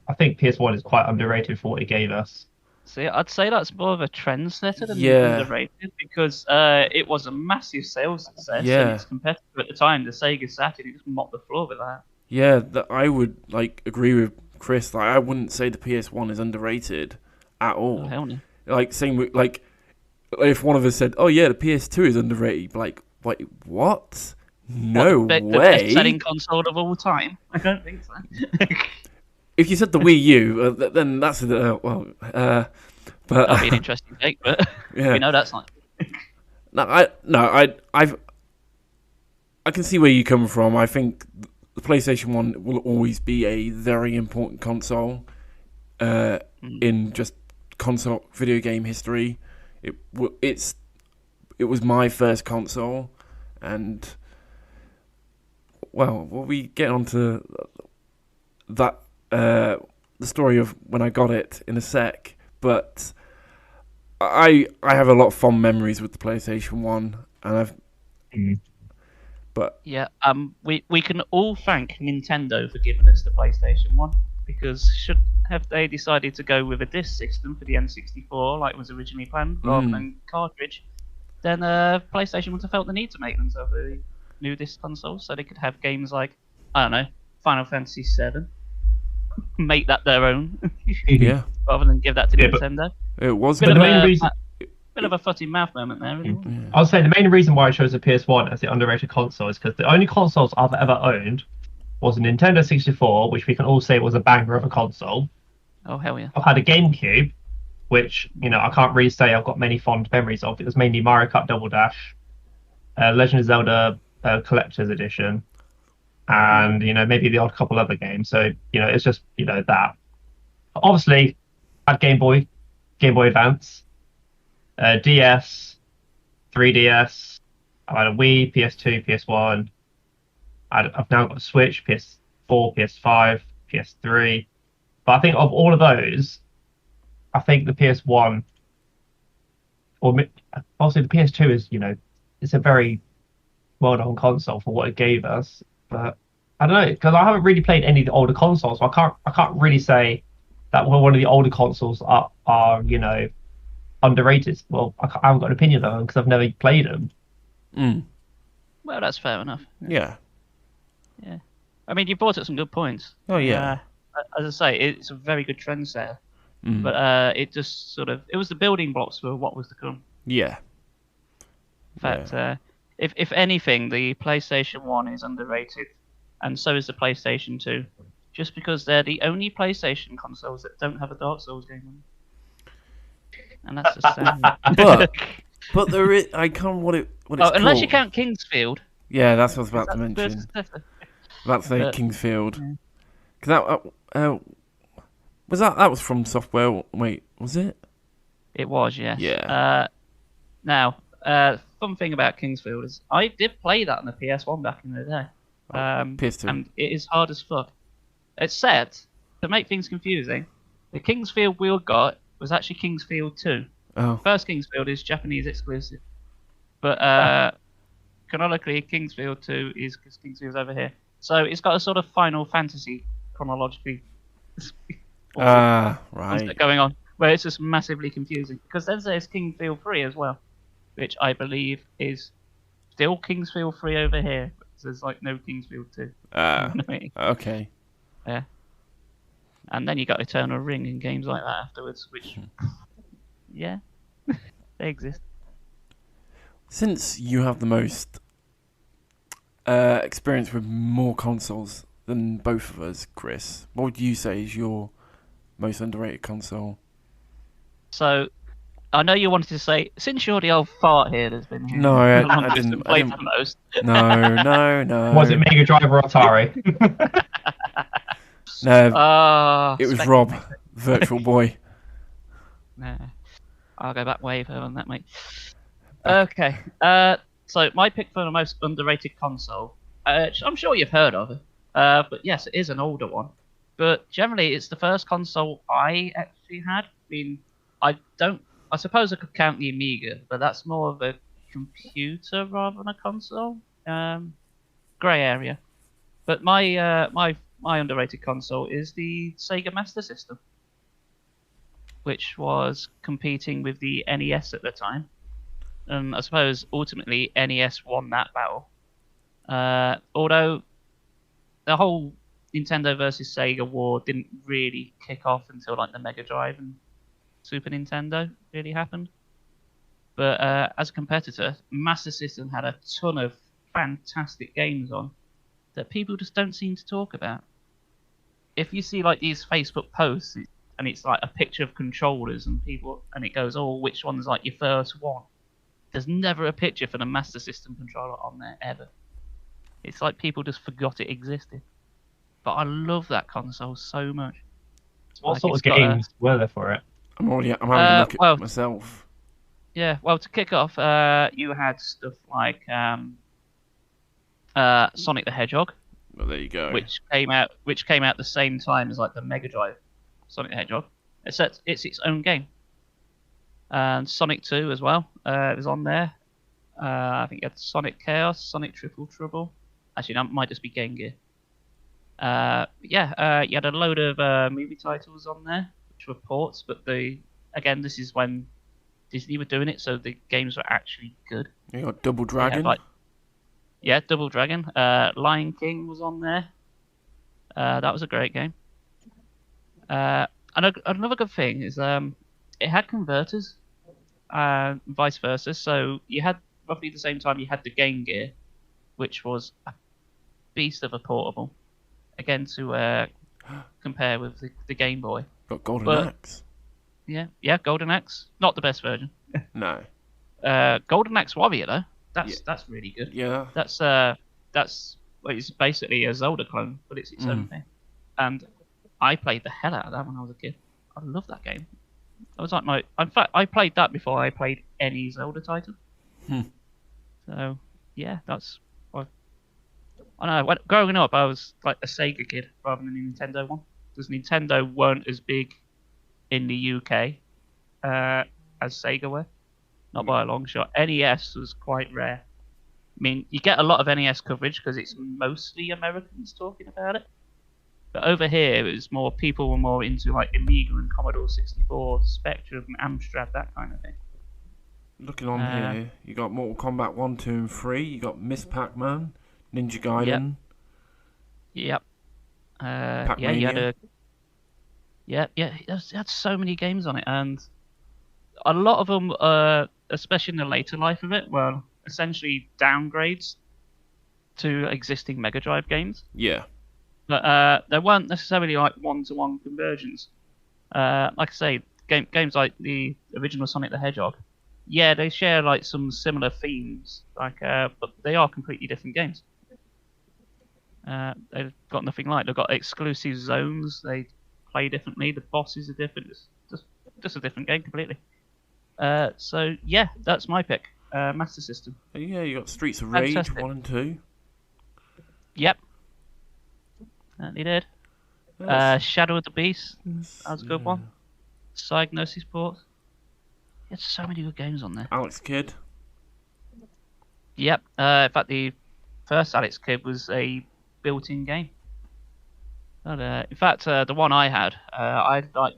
I think PS1 is quite underrated for what it gave us. See, I'd say that's more of a trendsetter than underrated, because it was a massive sales success. Yeah. And its competitor at the time, the Sega Saturn, it just mopped the floor with that. Yeah, I would agree with Chris. I wouldn't say the PS1 is underrated at all. Oh, hell no. Same with if one of us said, "Oh yeah, the PS2 is underrated," wait, what? No way. The best-selling console of all time? I don't think so. If you said the Wii U, then that's but that'd be an interesting take. But yeah. We know that's not. I can see where you come from. I think the PlayStation 1 will always be a very important console in just console video game history. It was my first console, and we'll we get onto that the story of when I got it in a sec, but I have a lot of fond memories with the PlayStation 1, and But yeah, we can all thank Nintendo for giving us the PlayStation 1, because have they decided to go with a disc system for the N64 like was originally planned rather than cartridge, then PlayStation would have felt the need to make themselves a new disc console so they could have games like, I don't know, Final Fantasy 7, make that their own, yeah, rather than give that to Nintendo. It was the main reason. Bit of a footy mouth moment there, really. Yeah. I'll say the main reason why I chose the PS1 as the underrated console is because the only consoles I've ever owned was a Nintendo 64, which we can all say was a banger of a console. Oh, hell yeah. I've had a GameCube, which, I can't really say I've got many fond memories of. It was mainly Mario Kart Double Dash, Legend of Zelda Collector's Edition, and, maybe the odd couple other games. So, it's just, that. Obviously, I had Game Boy Advance, DS, 3DS, I had a Wii, PS2, PS1. I've now got a Switch, PS4, PS5, PS3. But I think of all of those, I think the PS1, or obviously the PS2 is, it's a very well-known console for what it gave us. But I don't know, because I haven't really played any of the older consoles, so I can't really say that one of the older consoles are underrated. Well, I haven't got an opinion on them because I've never played them. Well, that's fair enough. Yeah. Yeah. I mean, you brought up some good points. Oh, yeah. As I say, it's a very good trendsetter. But it just it was the building blocks for what was to come. Yeah. In fact, if anything, the PlayStation 1 is underrated, and so is the PlayStation 2, just because they're the only PlayStation consoles that don't have a Dark Souls game on them. And that's just sad. But there is, I can't what it's unless called. you count Kingsfield. Yeah, that's what I was about to mention. About to say Kingsfield. Because that was from Software. Wait, was it? It was, yes. Yeah. Now, fun thing about Kingsfield is I did play that on the PS1 back in the day. PS2. And it is hard as fuck. It's said, to make things confusing, the Kingsfield we got was actually Kingsfield 2. Oh. First Kingsfield is Japanese exclusive. But canonically, Kingsfield 2 is because Kingsfield's over here. So it's got a sort of Final Fantasy chronologically Right. going on, where it's just massively confusing. Because then there's Kingsfield 3 as well, which I believe is still Kingsfield 3 over here. But there's like no Kingsfield 2. Okay. Yeah. And then you got Eternal Ring and games like that afterwards, which, yeah, they exist. Since you have the most experience with more consoles than both of us, Chris, what would you say is your most underrated console? So, I know you wanted to say, since you're the old fart here that's been here. No, I didn't. Play for most. No. Was it Mega Drive or Atari? No, it was Rob, Virtual Boy. Nah, I'll go back way further than that, mate. Okay, so my pick for the most underrated console, I'm sure you've heard of it, but yes, it is an older one. But generally, it's the first console I actually had. I mean, I suppose I could count the Amiga, but that's more of a computer rather than a console. Grey area. But my underrated console is the Sega Master System, which was competing with the NES at the time. And I suppose ultimately NES won that battle. Although the whole Nintendo versus Sega war didn't really kick off until like the Mega Drive and Super Nintendo really happened. But as a competitor, Master System had a ton of fantastic games on that people just don't seem to talk about. If you see like these Facebook posts and it's like a picture of controllers and people and it goes, oh, which one's like your first one? There's never a picture for the Master System controller on there ever. It's like people just forgot it existed. But I love that console so much. What like sort of games were there for it? I'm having a look at myself. Yeah, well, to kick off, you had stuff like Sonic the Hedgehog. Well, there you go. Which came out the same time as like the Mega Drive Sonic the Hedgehog. It's its own game. And Sonic 2 as well. It was on there. I think you had Sonic Chaos, Sonic Triple Trouble. Actually, that might just be Game Gear. You had a load of movie titles on there, which were ports. But this is when Disney were doing it, so the games were actually good. You got Double Dragon. Double Dragon. Lion King was on there. That was a great game. And another good thing is it had converters, vice versa. So you had roughly the same time you had the Game Gear, which was a beast of a portable. Again, to compare with the Game Boy. Got Golden Axe. Yeah, Golden Axe. Not the best version. No. Golden Axe Warrior though. That's really good. Yeah. It's basically a Zelda clone, but it's its own thing. And I played the hell out of that when I was a kid. I loved that game. I was like in fact, I played that before I played any Zelda title. So yeah, that's. I know. Growing up, I was like a Sega kid rather than a Nintendo one, because Nintendo weren't as big in the UK as Sega were. Not by a long shot. NES was quite rare. I mean, you get a lot of NES coverage because it's mostly Americans talking about it. But over here, it was more people were more into like Amiga and Commodore 64, Spectrum, Amstrad, that kind of thing. Looking on here, you got Mortal Kombat 1, 2, and 3. You got Miss Pac-Man, Ninja Gaiden. Yep. Pac-Mania. You had so many games on it, and a lot of them, especially in the later life of it, were essentially downgrades to existing Mega Drive games. Yeah. But they weren't necessarily like one-to-one conversions. Like I say, games like the original Sonic the Hedgehog, they share like some similar themes, but they are completely different games. They've got nothing like. They've got exclusive zones. They play differently. The bosses are different. It's just a different game completely. So yeah, that's my pick. Master System. Yeah, you got Streets of Rage Fantastic. 1 and 2. Yep. Certainly did. Shadow of the Beast. That was a good one. Psygnosis Port. There's so many good games on there. Alex Kidd. Yep. In fact, the first Alex Kidd was a built-in game. But, in fact, the one I had, I like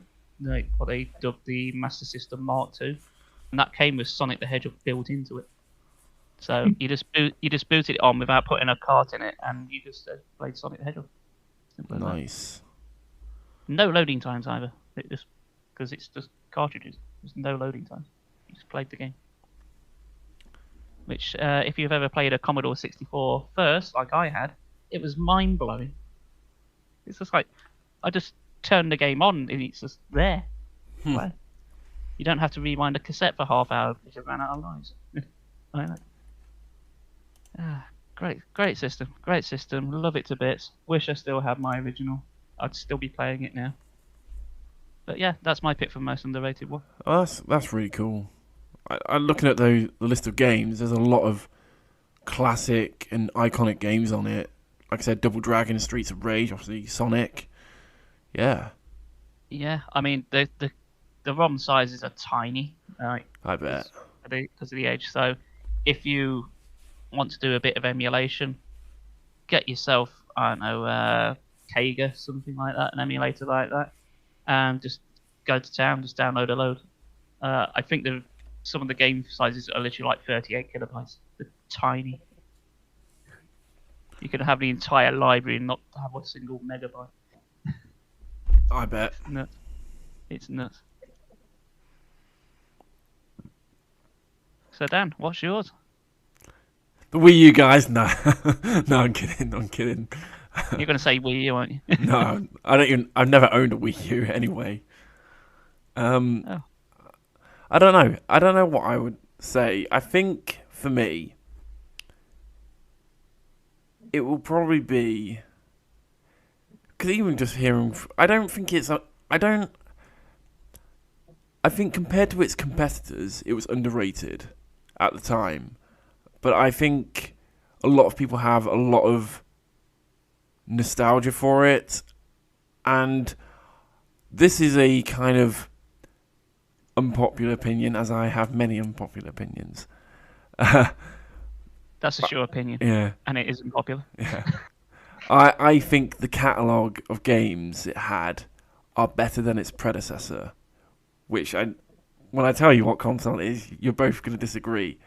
what they dubbed the Master System Mark II, and that came with Sonic the Hedgehog built into it. So you just booted it on without putting a cart in it, and you just played Sonic the Hedgehog. Simple as that. Nice. No loading times either. Because it's just cartridges. There's no loading times. You just played the game. Which, if you've ever played a Commodore 64 first, like I had, it was mind blowing. It's just like I just turned the game on and it's just there. Play. You don't have to rewind a cassette for half hour because you ran out of lines. Like that. Great system. Great system. Love it to bits. Wish I still had my original. I'd still be playing it now. But yeah, that's my pick for most underrated one. Oh, that's really cool. I'm looking at the list of games. There's a lot of classic and iconic games on it. Like I said, Double Dragon, Streets of Rage, obviously Sonic. Yeah. Yeah, I mean the ROM sizes are tiny. I bet. Because of the age. So if you want to do a bit of emulation, get yourself, I don't know, Kega, something like that, an emulator like that, and just go to town, just download a load. I think some of the game sizes are literally like 38 kilobytes. They're tiny. You could have the entire library and not have a single megabyte. I bet. Nuts. It's nuts. So Dan, what's yours? The Wii U, guys? No. No, I'm kidding. You're going to say Wii U, aren't you? No, I've never owned a Wii U anyway. I don't know. I don't know what I would say. I think for me, it will probably be, because even just hearing, I think compared to its competitors, it was underrated at the time. But I think a lot of people have a lot of nostalgia for it. And this is a kind of unpopular opinion, as I have many unpopular opinions. That's a sure opinion. Yeah. And it isn't popular. Yeah. I think the catalogue of games it had are better than its predecessor. Which, when I tell you what console it is, you're both going to disagree.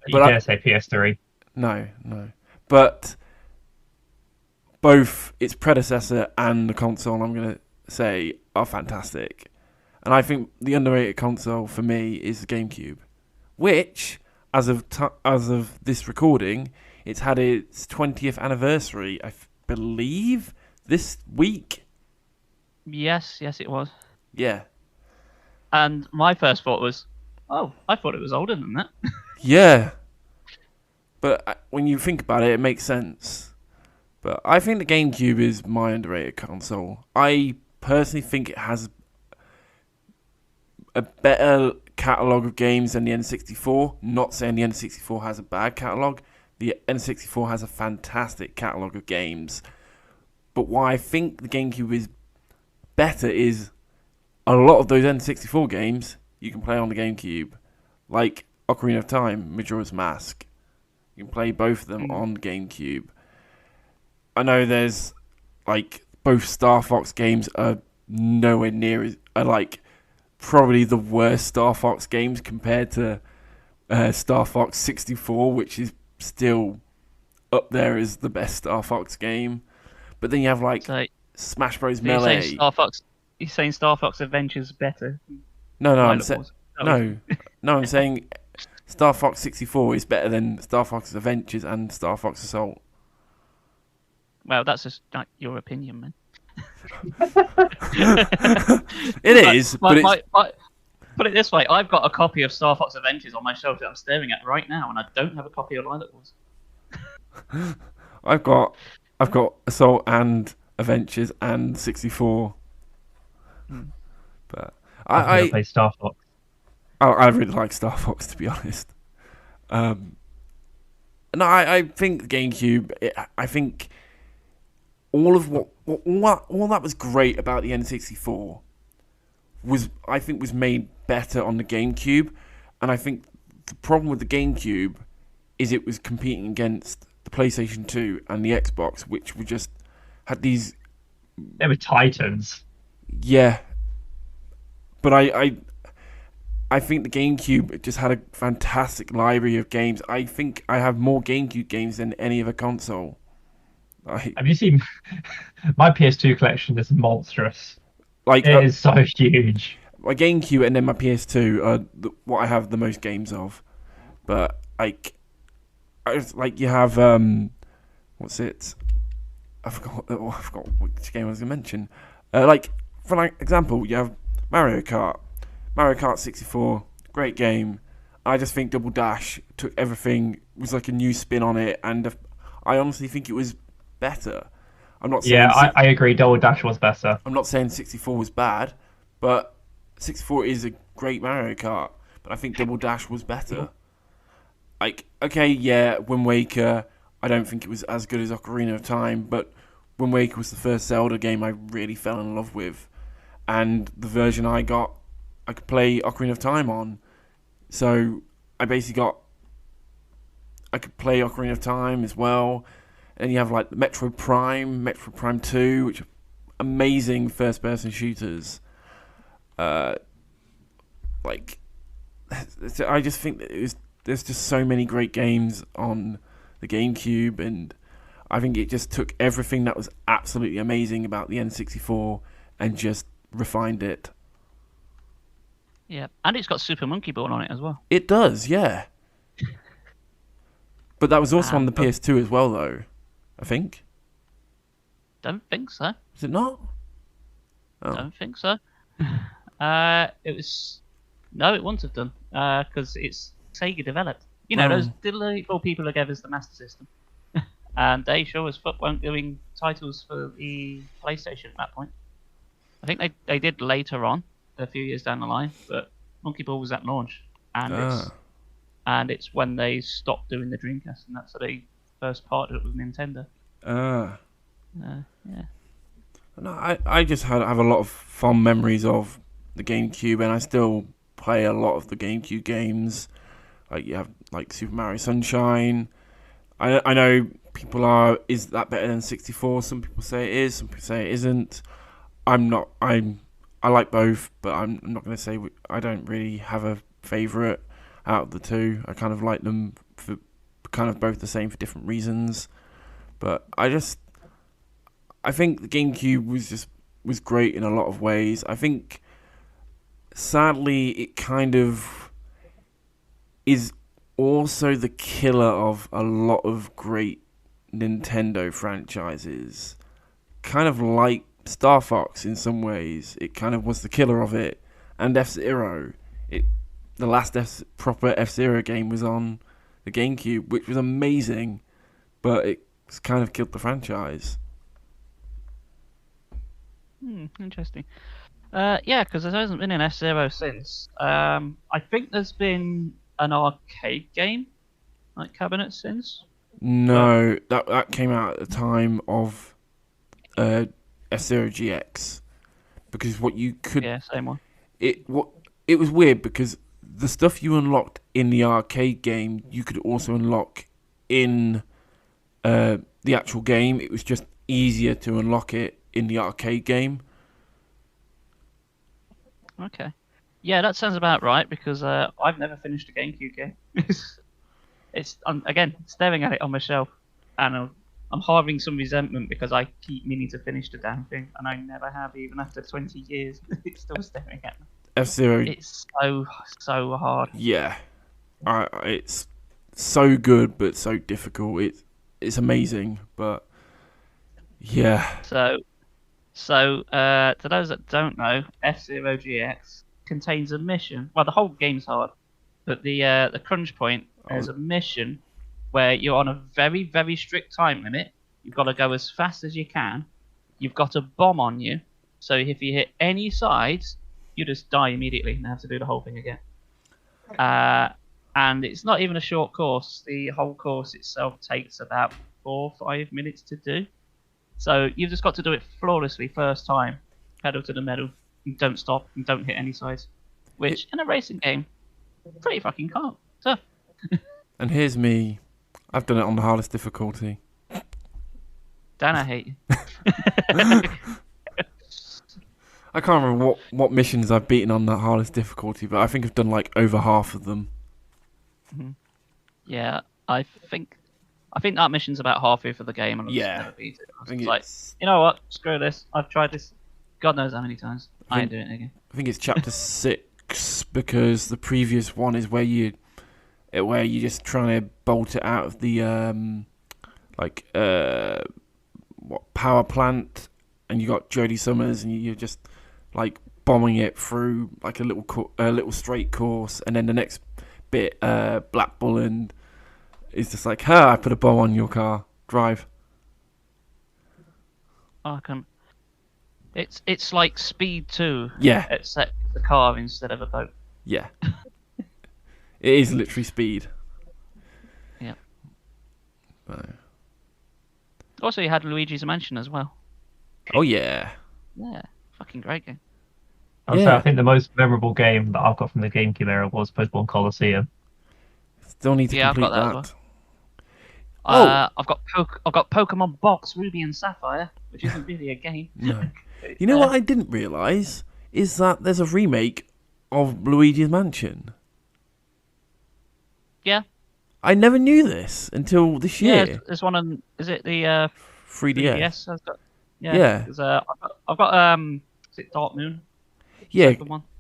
You dare say PS3? No. But both its predecessor and the console, I'm going to say, are fantastic. And I think the underrated console for me is the GameCube, which, as of this recording, it's had its 20th anniversary, I believe, this week. Yes, it was. Yeah. And my first thought was, oh, I thought it was older than that. Yeah. But when you think about it, it makes sense. But I think the GameCube is my underrated console. I personally think it has a better catalogue of games than the N64. Not saying the N64 has a bad catalogue. The N64 has a fantastic catalogue of games. But why I think the GameCube is better is a lot of those N64 games you can play on the GameCube. Like Ocarina of Time, Majora's Mask. You can play both of them on GameCube. I know there's, like, both Star Fox games are nowhere near, are like probably the worst Star Fox games compared to Star Fox 64, which is still up there as the best Star Fox game. But then you have like Smash Bros. Melee. You're saying Star Fox Adventure's better? No, I'm saying Star Fox 64 is better than Star Fox Adventures and Star Fox Assault. Well, that's just like your opinion, man. It is, but put it this way: I've got a copy of Star Fox Adventures on my shelf that I'm staring at right now, and I don't have a copy of Lilac Wars. I've got Assault and Adventures and 64. But I play Star Fox. I really like Star Fox, to be honest. No, I think the GameCube. I think all that was great about the N64 was made better on the GameCube, and I think the problem with the GameCube is it was competing against the PlayStation 2 and the Xbox, which were just had these. They were titans. Yeah, but I think the GameCube just had a fantastic library of games. I think I have more GameCube games than any other console. Have you seen my PS2 collection? Is monstrous. Like it is so huge. My GameCube and then my PS2 are what I have the most games of. But like you have what's it? I forgot which game I was going to mention. For example, you have Mario Kart 64, great game. I just think Double Dash took everything, was like a new spin on it, and I honestly think it was better. I'm not saying. Yeah, I agree. Double Dash was better. I'm not saying 64 was bad, but 64 is a great Mario Kart. But I think Double Dash was better. Wind Waker, I don't think it was as good as Ocarina of Time, but Wind Waker was the first Zelda game I really fell in love with. And the version I got, I could play Ocarina of Time on. So I could play Ocarina of Time as well. And you have like Metroid Prime 2, which are amazing first-person shooters. I just think that there's just so many great games on the GameCube, and I think it just took everything that was absolutely amazing about the N64 and just refined it. Yeah, and it's got Super Monkey Ball on it as well. It does, yeah. But that was also on the PS2 as well, though, I think. Don't think so. Is it not? Oh. Don't think so. It was... No, it wouldn't have done, because it's Sega developed. Those delightful people who gave us the Master System. And they sure as fuck weren't doing titles for the PlayStation at that point. I think they did later on, a few years down the line, but Monkey Ball was at launch. And it's when they stopped doing the Dreamcast, and that's how they first partnered it with Nintendo. Yeah. No, I just have a lot of fond memories of the GameCube, and I still play a lot of the GameCube games. Like you have like Super Mario Sunshine. I know people are, is that better than 64? Some people say it is, some people say it isn't. I like both, but I'm not going to say I don't really have a favourite out of the two. I kind of like them for kind of both the same for different reasons. But I think the GameCube was great in a lot of ways. I think sadly it kind of is also the killer of a lot of great Nintendo franchises. Kind of like Star Fox in some ways. It kind of was the killer of it. And F-Zero. The last proper F-Zero game was on the GameCube, which was amazing, but it's kind of killed the franchise. Interesting. Yeah, because there hasn't been an F-Zero since. I think there's been an arcade game like cabinet since. No, that came out at the time of F-Zero GX, because what you could same one. It was weird because the stuff you unlocked in the arcade game you could also unlock in the actual game. It was just easier to unlock it in the arcade game. Okay. Yeah, that sounds about right, because I've never finished a GameCube game. I'm again staring at it on my shelf, and I'm harboring some resentment because I keep meaning to finish the damn thing, and I never have, even after 20 years. It's still staring at me. F-Zero. It's so hard. Yeah. It's so good, but so difficult. It's amazing, but yeah. So to those that don't know, F-Zero GX contains a mission. Well, the whole game's hard, but the crunch point is a mission where you're on a very, very strict time limit. You've got to go as fast as you can. You've got a bomb on you, so if you hit any sides, you just die immediately and have to do the whole thing again. And it's not even a short course. The whole course itself takes about 4 or 5 minutes to do. So you've just got to do it flawlessly first time, pedal to the metal, and don't stop, and don't hit any sides. Which, in a racing game, pretty fucking tough. And here's me. I've done it on the hardest difficulty. Dan, I hate you. I can't remember what missions I've beaten on the hardest difficulty, but I think I've done like over half of them. Mm-hmm. Yeah, I think that mission's about halfway for the game, and I've just never beat it. I think it's like, you know what? Screw this. I've tried this. God knows how many times. I ain't doing it again. I think it's chapter 6 because the previous one is where you're just trying to bolt it out of the power plant, and you got Jodie Summers, and you're just like bombing it through like a little straight course, and then the next bit, Black Bull, and it's just like, I put a bomb on your car. Drive. I can. It's like Speed 2. Yeah. Except it's a car instead of a boat. Yeah. It is literally Speed. Yeah. But... Also, you had Luigi's Mansion as well. Oh yeah. Yeah, fucking great game. I think the most memorable game that I've got from the GameCube era was Bloodborne Coliseum. Still need to complete I've got that. that. I've got Pokemon Box Ruby and Sapphire, which isn't really a game. No. You know what I didn't realise is that there's a remake of Luigi's Mansion. Yeah. I never knew this until this year. Yeah, there's one on. Is it the 3DS? Yes, I've got. Yeah. I've got is it Dark Moon? Yeah.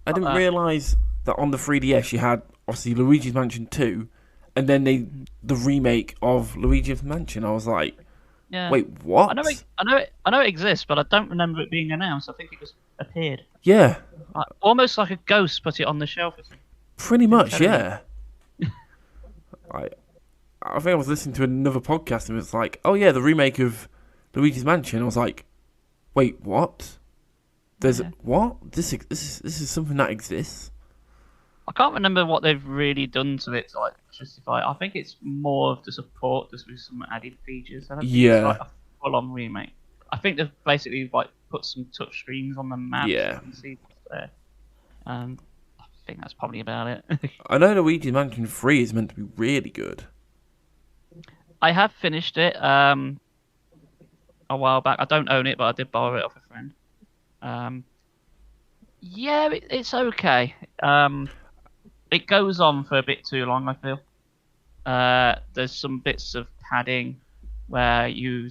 I didn't realise that on the 3DS you had obviously Luigi's Mansion 2, and then the remake of Luigi's Mansion. I was like, wait, what? I know it exists, but I don't remember it being announced. I think it just appeared. Yeah. Almost like a ghost put it on the shelf. Pretty much, yeah. I think I was listening to another podcast and it was like, oh yeah, the remake of Luigi's Mansion. I was like, wait, what? There's what? This is something that exists. I can't remember what they've really done to it to like justify it. I think it's more of the support, just with some added features. I don't think it's like a full-on remake. I think they've basically like put some touch screens on the map. Yeah. So you can see what's there. I think that's probably about it. I know Luigi's Mansion 3 is meant to be really good. I have finished it a while back. I don't own it, but I did borrow it off a friend. Yeah, it's okay. It goes on for a bit too long, I feel. There's some bits of padding where you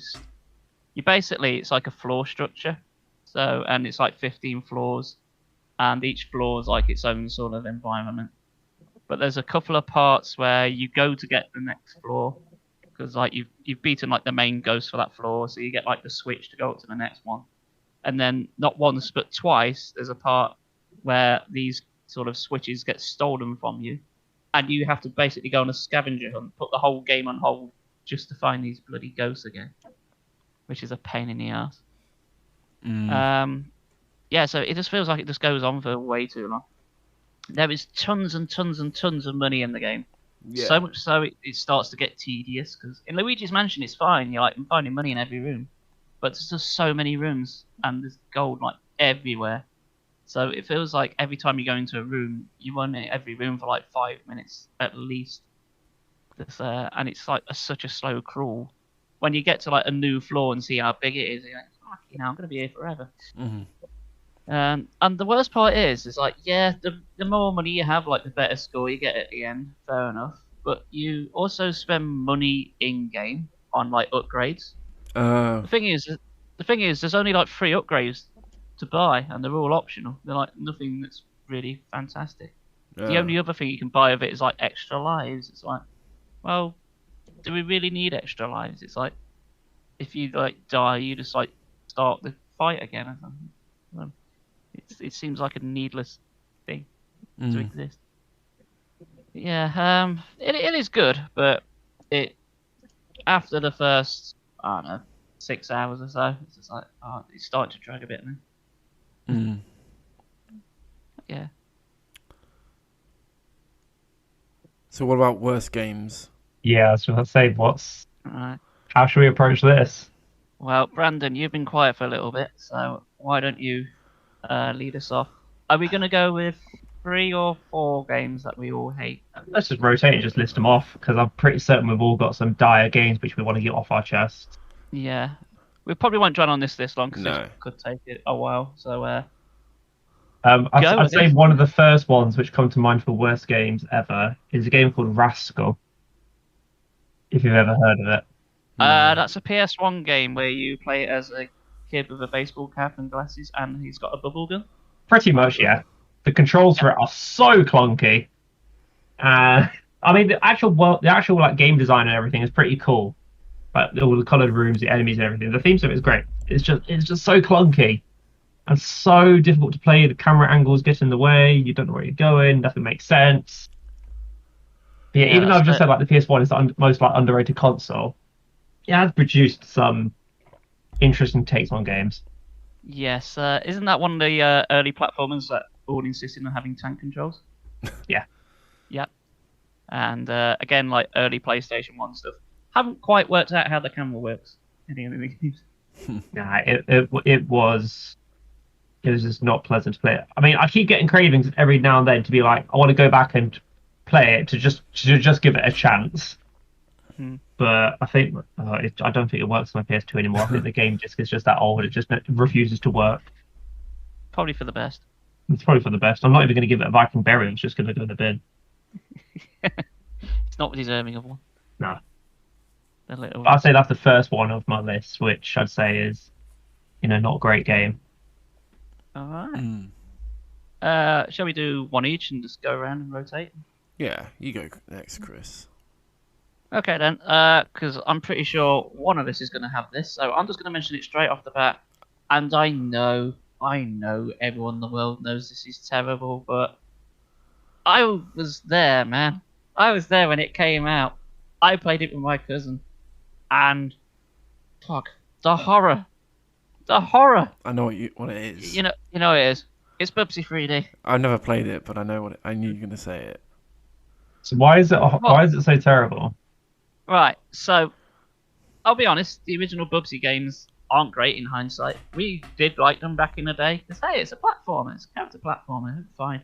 basically, it's like a floor structure. So, and it's like 15 floors, and each floor is like its own sort of environment. But there's a couple of parts where you go to get the next floor, because like you've beaten like the main ghost for that floor, so you get like the switch to go up to the next one. And then not once but twice, there's a part where these sort of switches get stolen from you, and you have to basically go on a scavenger hunt, put the whole game on hold just to find these bloody ghosts again, which is a pain in the ass. Yeah, so it just feels like it just goes on for way too long. There is tons and tons and tons of money in the game. Yeah. So much so it starts to get tedious, because in Luigi's Mansion it's fine, you're like finding money in every room, but there's just so many rooms and there's gold like everywhere. So it feels like every time you go into a room, you run in every room for like 5 minutes at least. And it's like such a slow crawl. When you get to like a new floor and see how big it is, you're like, fuck, I'm going to be here forever. Mm-hmm. And the worst part is like, yeah, the more money you have, like the better score you get at the end. Fair enough. But you also spend money in game on like upgrades. The thing is, there's only like 3 upgrades to buy, and they're all optional. They're like nothing that's really fantastic. The only other thing you can buy of it is like extra lives. It's like, well, do we really need extra lives? It's like, if you like die, you just like start the fight again or something. Well, it seems like a needless thing to exist. Yeah, it is good, but it after the first, I don't know, 6 hours or so, it's just like, it's starting to drag a bit now. Yeah. So what about worst games? Yeah, I was going to say, Right. how should we approach this? Well, Brandon, you've been quiet for a little bit, so why don't you lead us off? Are we going to go with 3 or 4 games that we all hate? Let's just rotate and just list them off, because I'm pretty certain we've all got some dire games which we want to get off our chest. Yeah. We probably won't dwell on this long, because No. it could take it a while. So, I'd say one of the first ones which come to mind for worst games ever is a game called Rascal. If you've ever heard of it. that's a PS1 game where you play as a kid with a baseball cap and glasses, and he's got a bubble gun. Pretty much, yeah. The controls for it are so clunky. I mean, the actual like game design and everything is pretty cool. Like all the coloured rooms, the enemies, and everything. The theme of it is great. It's just so clunky and so difficult to play. The camera angles get in the way. You don't know where you're going. Nothing makes sense. But yeah, even though I've just said like the PS1 is the most like underrated console, it has produced some interesting takes on games. Yes, isn't that one of the early platformers that all insisted on having tank controls? Yeah. Yep. And again, like early PlayStation 1 stuff, haven't quite worked out how the camera works. Any of these games. Nah, it was just not pleasant to play. I mean, I keep getting cravings every now and then to be like, I want to go back and play it to just give it a chance. But I think I don't think it works on my PS2 anymore. I think the game disc is just that old. It just refuses to work. Probably for the best. It's probably for the best. I'm not even going to give it a Viking burial. It's just going to go in the bin. It's not deserving of one. No. Little... I'd say that's the first one of my list, which I'd say is, not a great game. All right. Shall we do one each and just go around and rotate? Yeah, you go next, Chris. Okay then, because I'm pretty sure one of us is going to have this, so I'm just going to mention it straight off the bat. And I know everyone in the world knows this is terrible, but I was there, man. I was there when it came out. I played it with my cousin, and fuck, the horror. I know what it is. You know what it is. It's Bubsy 3D. I've never played it, but I know I knew you were going to say it. So why is it so terrible? Right, so I'll be honest, the original Bubsy games aren't great in hindsight. We did like them back in the day. Because hey, it's a platformer, it's a character platformer, it's fine.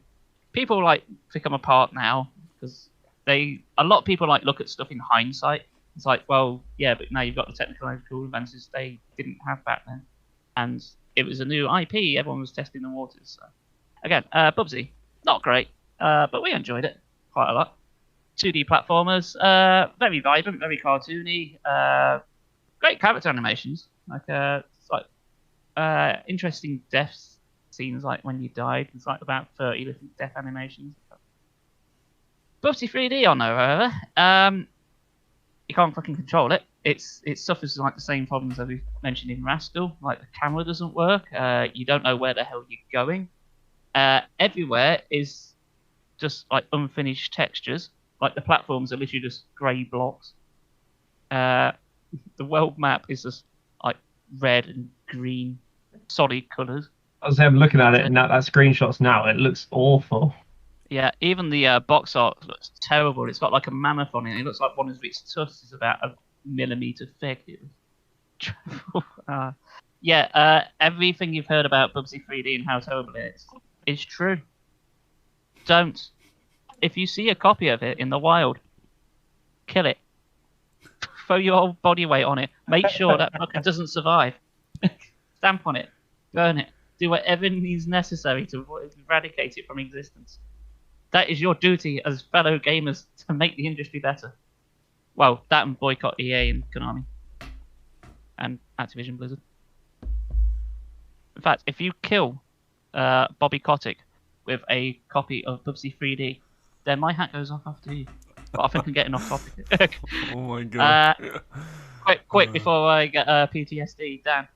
People like pick them apart now because a lot of people like look at stuff in hindsight. It's like, well, yeah, but now you've got the technological advances they didn't have back then, and it was a new IP. Everyone was testing the waters. So again, Bubsy, not great, but we enjoyed it quite a lot. 2D platformers, very vibrant, very cartoony, great character animations, interesting death scenes, like when you died. It's like about 30 different death animations. Bubsy 3D on there, however, you can't fucking control it. It suffers like the same problems that we mentioned in Rascal. Like the camera doesn't work. You don't know where the hell you're going. Everywhere is just like unfinished textures. Like the platforms are literally just grey blocks. The world map is just like red and green, solid colours. I'm looking at it and that screenshots now. It looks awful. Yeah, even the box art looks terrible. It's got like a mammoth on it. It looks like one of its tusks is about a millimetre thick. It was everything you've heard about Bubsy 3D and how terrible it is true. Don't. If you see a copy of it in the wild, kill it. Throw your whole body weight on it. Make sure that fucker doesn't survive. Stamp on it. Burn it. Do whatever is necessary to eradicate it from existence. That is your duty as fellow gamers to make the industry better. Well, that and boycott EA and Konami. And Activision Blizzard. In fact, if you kill Bobby Kotick with a copy of Bubsy 3D, then my hat goes off after you. But I think I'm getting off topic. Oh my god. Quick before I get PTSD. Dan.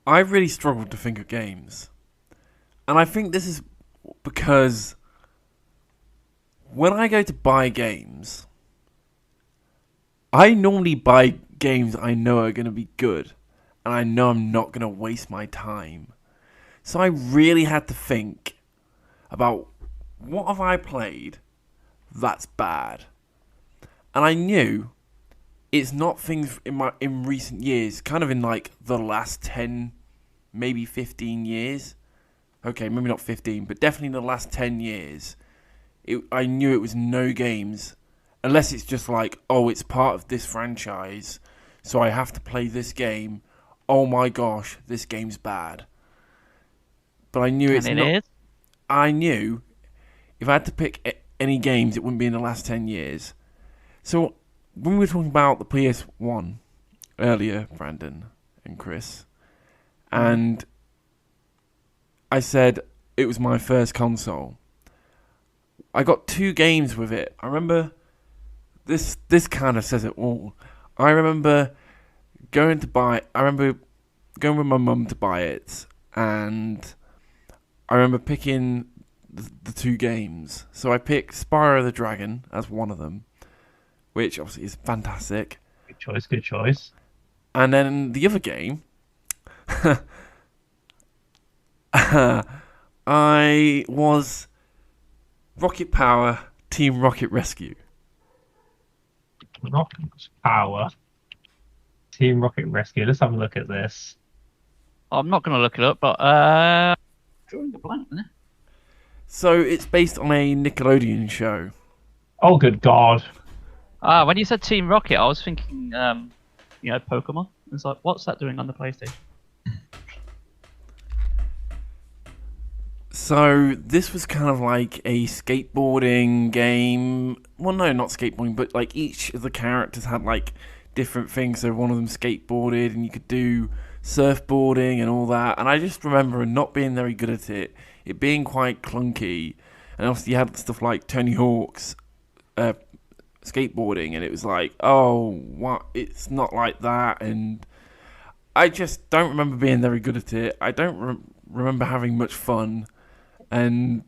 I really struggled to think of games. And I think this is because when I go to buy games, I normally buy games I know are going to be good. And I know I'm not going to waste my time. So I really had to think about what have I played that's bad. And I knew it's not things in recent years, kind of in like the last 10, maybe 15 years. Okay, maybe not 15, but definitely in the last 10 years. I knew it was no games, unless it's just like, oh, it's part of this franchise, so I have to play this game. Oh my gosh, this game's bad. But I knew it's not. I knew if I had to pick any games, it wouldn't be in the last 10 years. So when we were talking about the PS1 earlier, Brandon and Chris, and I said it was my first console, I got 2 games with it. I remember this kind of says it all. I remember going with my mum to buy it, and I remember picking the 2 games. So I picked Spyro the Dragon as one of them, which obviously is fantastic. Good choice. And then the other game, I was Rocket Power Team Rocket Rescue. Rocket Power Team Rocket Rescue. Let's have a look at this. I'm not going to look it up, but drawing a blank there. So it's based on a Nickelodeon show. Oh, good God. When you said Team Rocket, I was thinking, Pokemon. It's like, what's that doing on the PlayStation? So this was kind of like a skateboarding game. Well, no, not skateboarding, but like each of the characters had like different things. So one of them skateboarded, and you could do surfboarding and all that. And I just remember not being very good at it. It being quite clunky. And obviously you had stuff like Tony Hawk's skateboarding, and it was like, oh, what? It's not like that. And I just don't remember being very good at it. I don't remember having much fun. And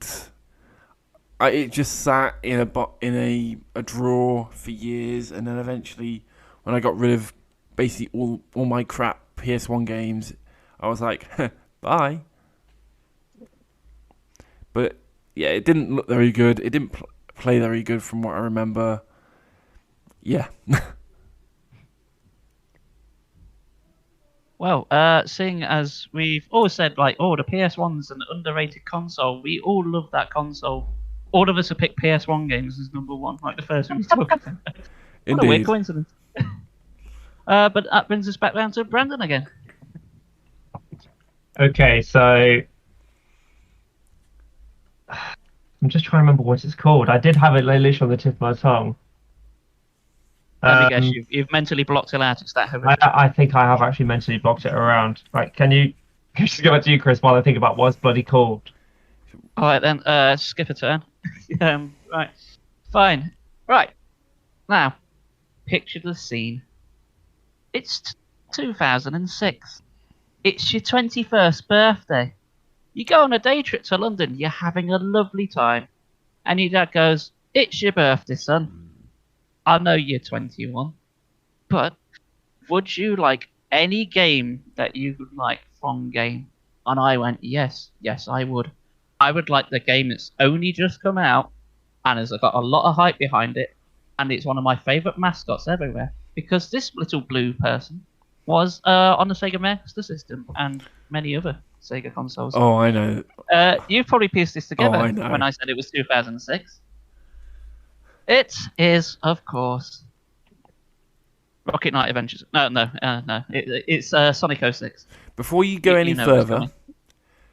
it just sat in a drawer for years, and then eventually, when I got rid of basically all my crap PS1 games, I was like, bye. But yeah, it didn't look very good. It didn't play very good from what I remember. Yeah. Well, seeing as we've always said, like, the PS1's an underrated console, we all love that console. All of us have picked PS1 games as number 1, like the first one we talked about. What a weird coincidence. But that brings us back down to Brandon again. Okay, so I'm just trying to remember what it's called. I did have it literally on the tip of my tongue. Let me guess, you've mentally blocked it out. It's that horrific. I think I have actually mentally blocked it around. Right, can you just go back to you, Chris, while I think about what it's bloody called? All right, then, skip a turn. Right, fine. Right, now, picture the scene. It's 2006. It's your 21st birthday. You go on a day trip to London. You're having a lovely time. And your dad goes, "It's your birthday, son. I know you're 21, but would you like any game that you would like from game?" And I went, yes, I would. I would like the game that's only just come out and has got a lot of hype behind it, and it's one of my favourite mascots everywhere, because this little blue person was on the Sega Master System and many other Sega consoles. Oh, I know. You've probably pieced this together when I said it was 2006. It is, of course, Rocket Knight Adventures. No. It's Sonic 06. Before you go any further,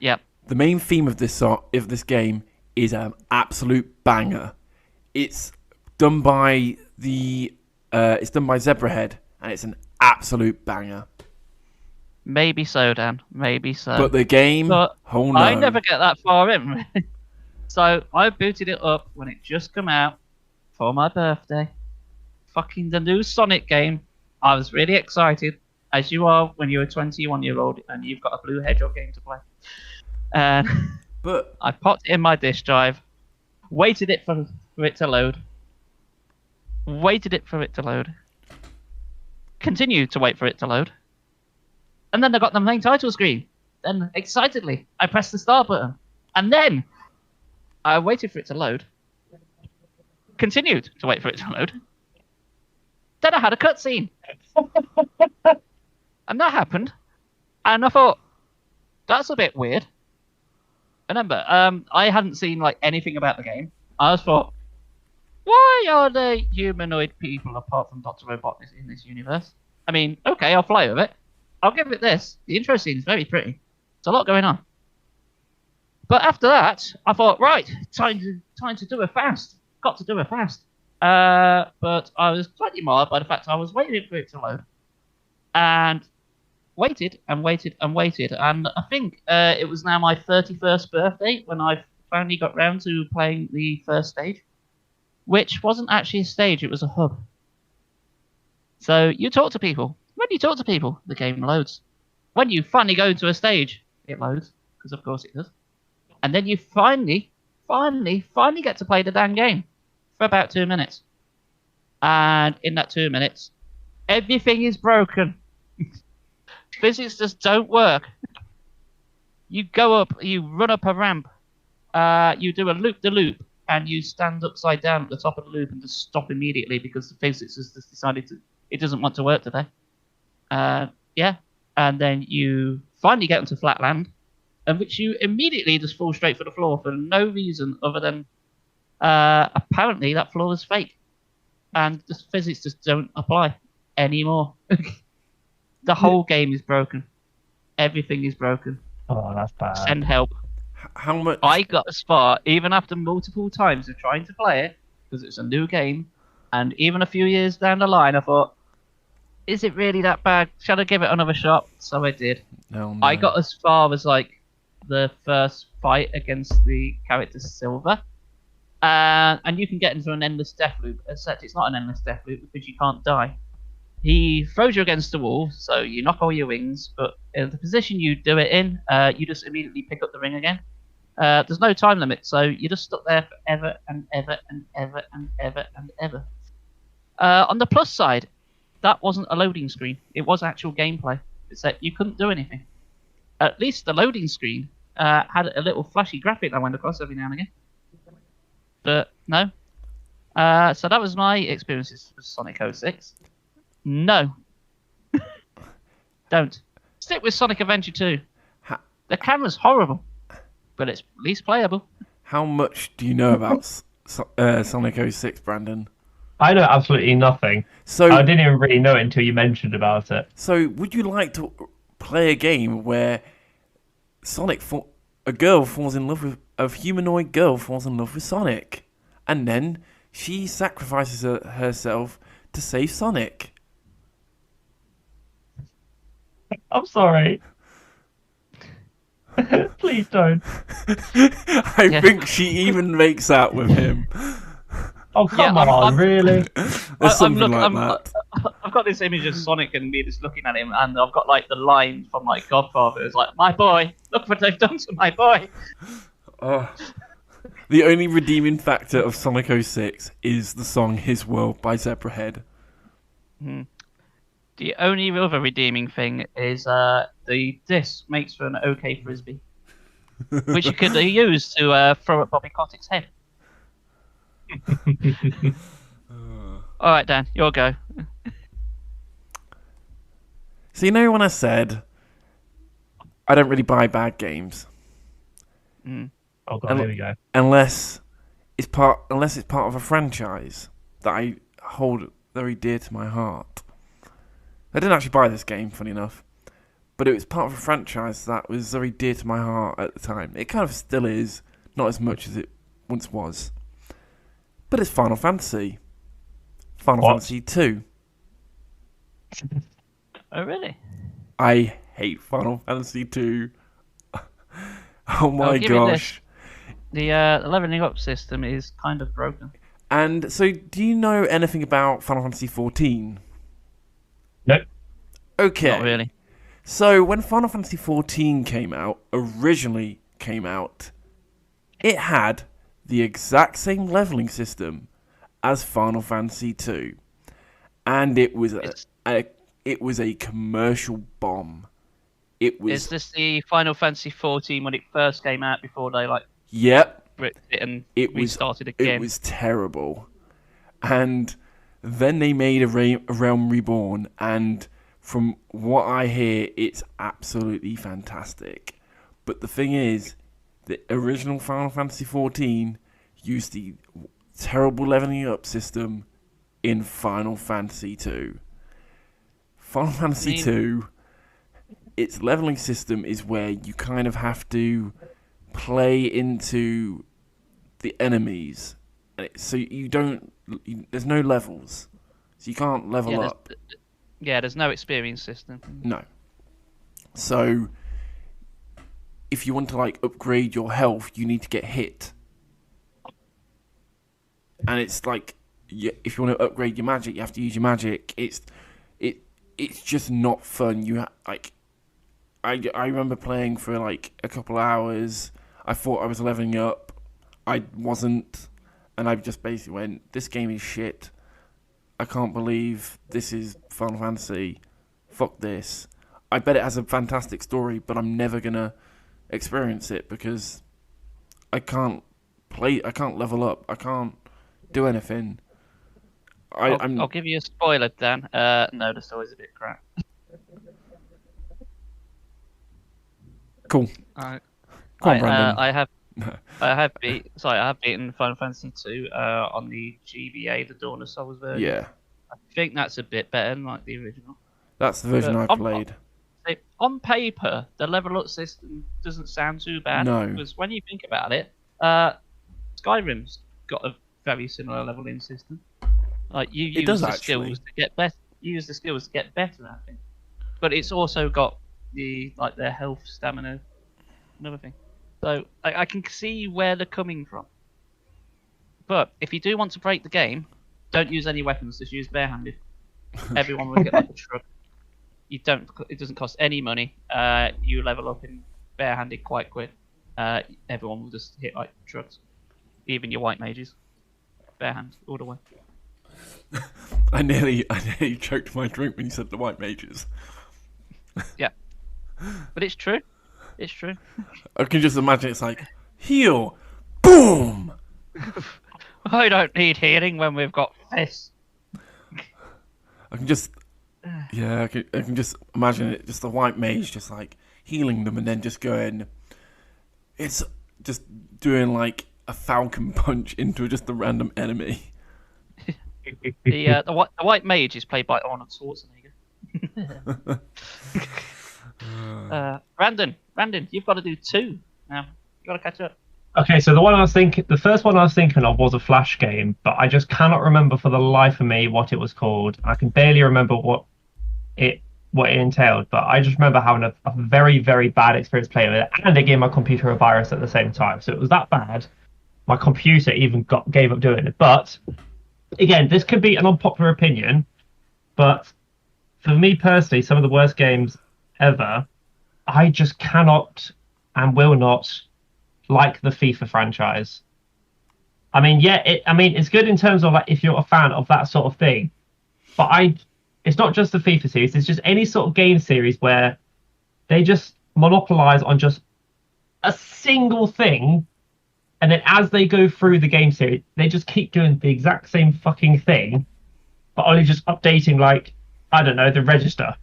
yeah, the main theme of this game is an absolute banger. It's done by Zebrahead, and it's an absolute banger. Maybe so, Dan. Maybe so. But the game, oh no. I never get that far in. So I booted it up when it just came out. For my birthday, fucking the new Sonic game. I was really excited, as you are when you're a 21-year-old and you've got a Blue Hedgehog game to play. And but I popped it in my disk drive, waited it for it to load, continued to wait for it to load, and then I got the main title screen. Then, excitedly, I pressed the start button, and then I waited for it to load. Continued to wait for it to load. Then I had a cutscene. And that happened. And I thought, that's a bit weird. Remember, I hadn't seen like anything about the game. I just thought, why are there humanoid people apart from Dr. Robotnik in this universe? I mean, okay, I'll fly with it. I'll give it this. The intro scene is very pretty. There's a lot going on. But after that, I thought, right, time to do it fast. Got to do it fast. But I was slightly marred by the fact I was waiting for it to load. And waited and waited and waited. And I think it was now my 31st birthday when I finally got round to playing the first stage. Which wasn't actually a stage, it was a hub. So you talk to people. When you talk to people, the game loads. When you finally go into a stage, it loads, because of course it does. And then you finally get to play the damn game for about 2 minutes. And in that 2 minutes, everything is broken. Physics just don't work. You go up, you run up a ramp, you do a loop-de-loop, and you stand upside down at the top of the loop and just stop immediately because the physics has just decided it doesn't want to work today. Yeah, and then you finally get onto flat land, in which you immediately just fall straight for the floor for no reason other than apparently that floor is fake, and the physics just don't apply anymore. The whole game is broken. Everything is broken. Oh, that's bad. Send help. How much? I got as far, even after multiple times of trying to play it, because it's a new game, and even a few years down the line, I thought, is it really that bad? Shall I give it another shot? So I did. No. I got as far as like the first fight against the character Silver, and you can get into an endless death loop, except it's not an endless death loop because you can't die. He throws you against the wall, so you knock all your wings, but in the position you do it in, you just immediately pick up the ring again. There's no time limit, so you're just stuck there forever and ever and ever and ever and ever. On the plus side, that wasn't a loading screen. It was actual gameplay, except you couldn't do anything. At least the loading screen had a little flashy graphic that went across every now and again. But no. So that was my experiences with Sonic 06. No. Don't. Stick with Sonic Adventure 2. The camera's horrible, but it's at least playable. How much do you know about Sonic 06, Brandon? I know absolutely nothing. So I didn't even really know it until you mentioned about it. So would you like to play a game where a girl falls in love with a humanoid girl falls in love with Sonic, and then she sacrifices herself to save Sonic? I'm sorry. Please don't. I think she even makes out with him. Oh, come on, really? There's something like that. I've got this image of Sonic and me just looking at him, and I've got like the line from like Godfather. It's like, my boy, look what they've done to my boy. The only redeeming factor of Sonic 06 is the song His World by Zebrahead. The only other redeeming thing is the disc makes for an okay frisbee, which you could use to throw at Bobby Kotick's head. All right, Dan, your go. So you know when I said I don't really buy bad games. Oh god, here we go. Unless it's part of a franchise that I hold very dear to my heart. I didn't actually buy this game, funny enough, but it was part of a franchise that was very dear to my heart at the time. It kind of still is, not as much as it once was. But it's Final Fantasy. Final Fantasy 2. Oh, really? I hate Final Fantasy 2. Oh my gosh. The leveling up system is kind of broken. And so, do you know anything about Final Fantasy 14? Nope. Okay. Not really. So, when Final Fantasy 14 originally came out, it had the exact same leveling system as Final Fantasy 2. And it was a commercial bomb. Is this the Final Fantasy 14 when it first came out before they Yep. ripped it and restarted again? It was terrible. And Then they made a Realm Reborn, and from what I hear, it's absolutely fantastic. But the thing is, the original Final Fantasy XIV used the terrible leveling up system in Final Fantasy II. Final Fantasy II, its leveling system is where you kind of have to play into the enemies. So there's no levels. So you can't level up. There's no experience system. No. So if you want to like upgrade your health, you need to get hit. And it's like, if you want to upgrade your magic, you have to use your magic. It's just not fun. I remember playing for like a couple hours. I thought I was leveling up. I wasn't. And I just basically went, this game is shit. I can't believe this is Final Fantasy. Fuck this. I bet it has a fantastic story, but I'm never going to experience it because I can't level up. I can't do anything. I'll give you a spoiler, Dan. No, the story's a bit crap. Cool. Come on, Brandon. I have beaten Final Fantasy 2 on the GBA, the Dawn of Souls version. Yeah. I think that's a bit better than like the original. That's the version I played. On paper, the level up system doesn't sound too bad. No. Because when you think about it, Skyrim's got a very similar leveling system. Like you use the skills to get better. You use the skills to get better at it. But it's also got their health, stamina, another thing. So I can see where they're coming from. But if you do want to break the game, don't use any weapons. Just use barehanded. Everyone will get like a shrug. It doesn't cost any money. You level up in barehanded quite quick. Everyone will just hit like shrugs. Even your white mages. Barehand all the way. I nearly choked my drink when you said the white mages. Yeah. But it's true. It's true. I can just imagine it's like, heal, boom! I don't need healing when we've got fists. I can just imagine it, just the white mage just like healing them and then just going, it's just doing like a falcon punch into just a random enemy. The white mage is played by Arnold Schwarzenegger. Brandon, you've got to do 2 now. You got to catch up. Okay, so the first one I was thinking of was a Flash game, but I just cannot remember for the life of me what it was called. I can barely remember what it entailed, but I just remember having a very, very bad experience playing with it, and it gave my computer a virus at the same time. So it was that bad. My computer even gave up doing it. But again, this could be an unpopular opinion, but for me personally, some of the worst games ever, I just cannot and will not like the FIFA franchise. I mean, it's good in terms of like if you're a fan of that sort of thing, but it's not just the FIFA series. It's just any sort of game series where they just monopolize on just a single thing, and then as they go through the game series, they just keep doing the exact same fucking thing, but only just updating like, I don't know, the register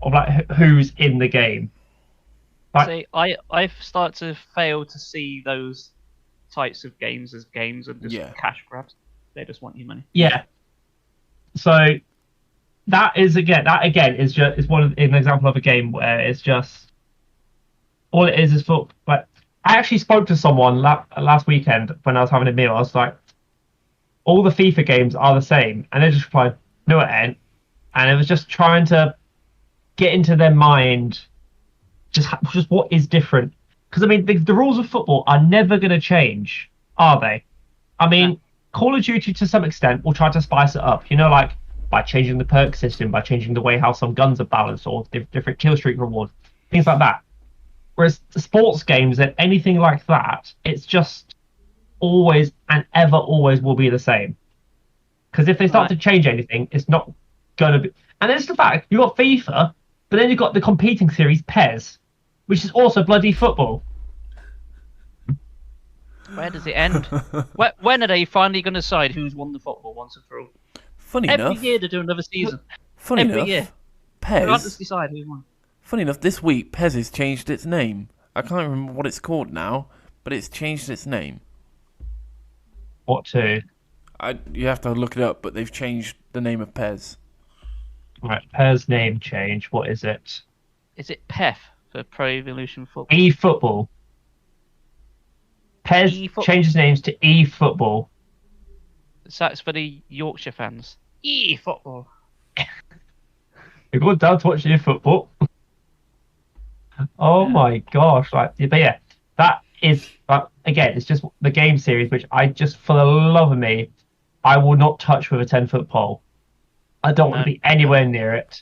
of like who's in the game. Like, see, I've started to fail to see those types of games as games and just cash grabs. They just want your money. Yeah. So that is again is an example of a game where it's just all it is for like. I actually spoke to someone last weekend when I was having a meal. I was like, all the FIFA games are the same, and they just replied, no, it ain't. And it was just trying to get into their mind just what is different. Because, I mean, the rules of football are never going to change, are they? I mean, Call of Duty, to some extent, will try to spice it up. You know, like, by changing the perk system, by changing the way how some guns are balanced, or different kill streak rewards, things like that. Whereas the sports games and anything like that, it's just always and ever always will be the same. Because if they start to change anything, it's not going to be... And then it's the fact, you've got FIFA, but then you've got the competing series, PES, which is also bloody football. Where does it end? When are they finally going to decide who's won the football once and for all? Funny Every enough, year they do another season. funny Every enough, year. They can't just Pez. decide who won. Funny enough, this week Pez has changed its name. I can't remember what it's called now, but it's changed its name. What to? You have to look it up, but they've changed the name of Pez. Right, Pairs name change. What is it? Is it PEF for Pro Evolution Football? eFootball. Pez eFootball. changes names to eFootball. So that's for the Yorkshire fans. Football. We've gone down to watch eFootball. Oh my gosh! But yeah, that is again. It's just the game series, which I just, for the love of me, I will not touch with a 10-foot pole. I don't want to be anywhere near it.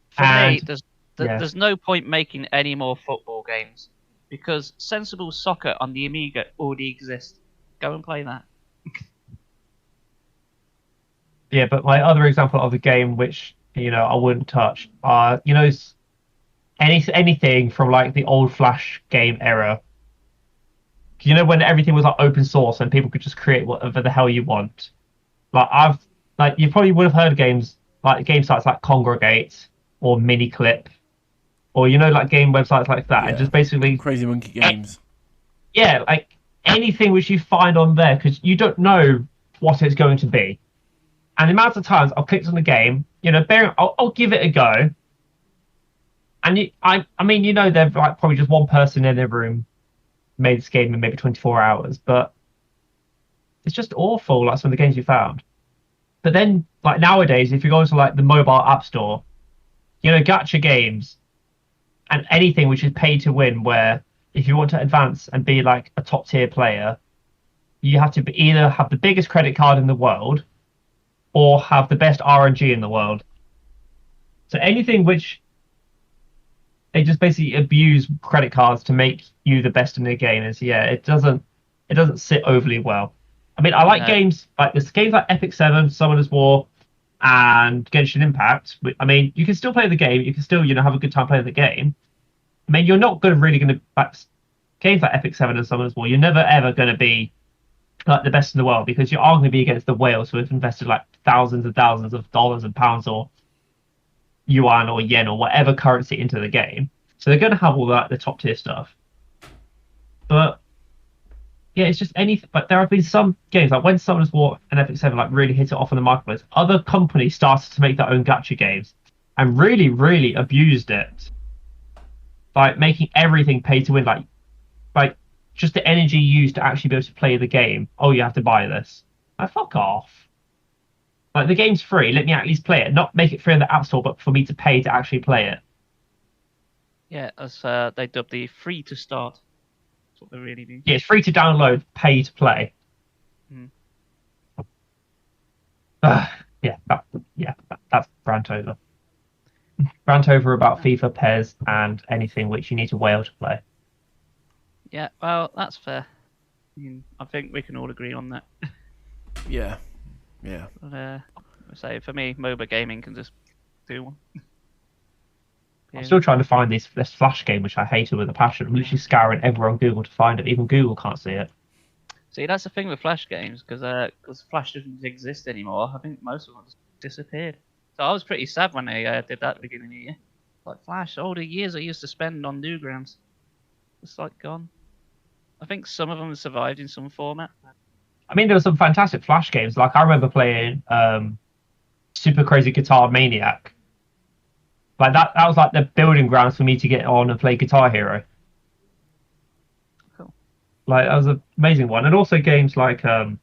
For me, yeah. there's no point making any more football games because Sensible Soccer on the Amiga already exists. Go and play that. Yeah, but my other example of a game which I wouldn't touch are anything from like the old Flash game era. When everything was like open source and people could just create whatever the hell you want. You probably would have heard of games like game sites like Congregate or Miniclip, or like game websites like that, and just basically Crazy Monkey Games. Yeah, like anything which you find on there because you don't know what it's going to be. And the amount of times I've clicked on the game, I'll give it a go. And I mean, they're like probably just one person in their room made this game in maybe 24 hours, but it's just awful, like some of the games you found. But then, like nowadays, if you go into like the mobile app store, gacha games and anything which is pay to win, where if you want to advance and be like a top tier player, you have to either have the biggest credit card in the world or have the best RNG in the world. So anything which they just basically abuse credit cards to make you the best in the game it doesn't sit overly well. I mean, I like games like this, games like Epic 7, Summoner's War, and Genshin Impact. I mean, you can still play the game. You can still, have a good time playing the game. I mean, you're not really going to like games like Epic 7 and Summoner's War. You're never ever going to be like the best in the world because you are going to be against the whales who have invested like thousands and thousands of dollars and pounds or yuan or yen or whatever currency into the game. So they're going to have all that the top tier stuff. But yeah, it's just anything. But there have been some games like when Summoner's War and Epic 7 like really hit it off in the marketplace. Other companies started to make their own gacha games and really, really abused it, like making everything pay to win. Like just the energy used to actually be able to play the game. Oh, you have to buy this. Like, fuck off. Like the game's free. Let me at least play it. Not make it free in the App Store, but for me to pay to actually play it. Yeah, as they dub the free to start. That's what they really do. Yeah, it's free to download, pay to play. That's rant over. Rant over about FIFA, PES, and anything which you need to whale to play. Yeah, well, that's fair. I think we can all agree on that. Yeah. But, say for me, MOBA gaming can just do one. I'm still trying to find this Flash game, which I hated with a passion. I'm literally scouring everywhere on Google to find it. Even Google can't see it. See, that's the thing with Flash games, because Flash doesn't exist anymore. I think most of them just disappeared. So I was pretty sad when they did that at the beginning of the year. Like, Flash, all the years I used to spend on Newgrounds, it's like gone. I think some of them have survived in some format. I mean, there were some fantastic Flash games. Like, I remember playing Super Crazy Guitar Maniac. Like, that was like the building grounds for me to get on and play Guitar Hero. Cool. Like, that was an amazing one. And also games like, like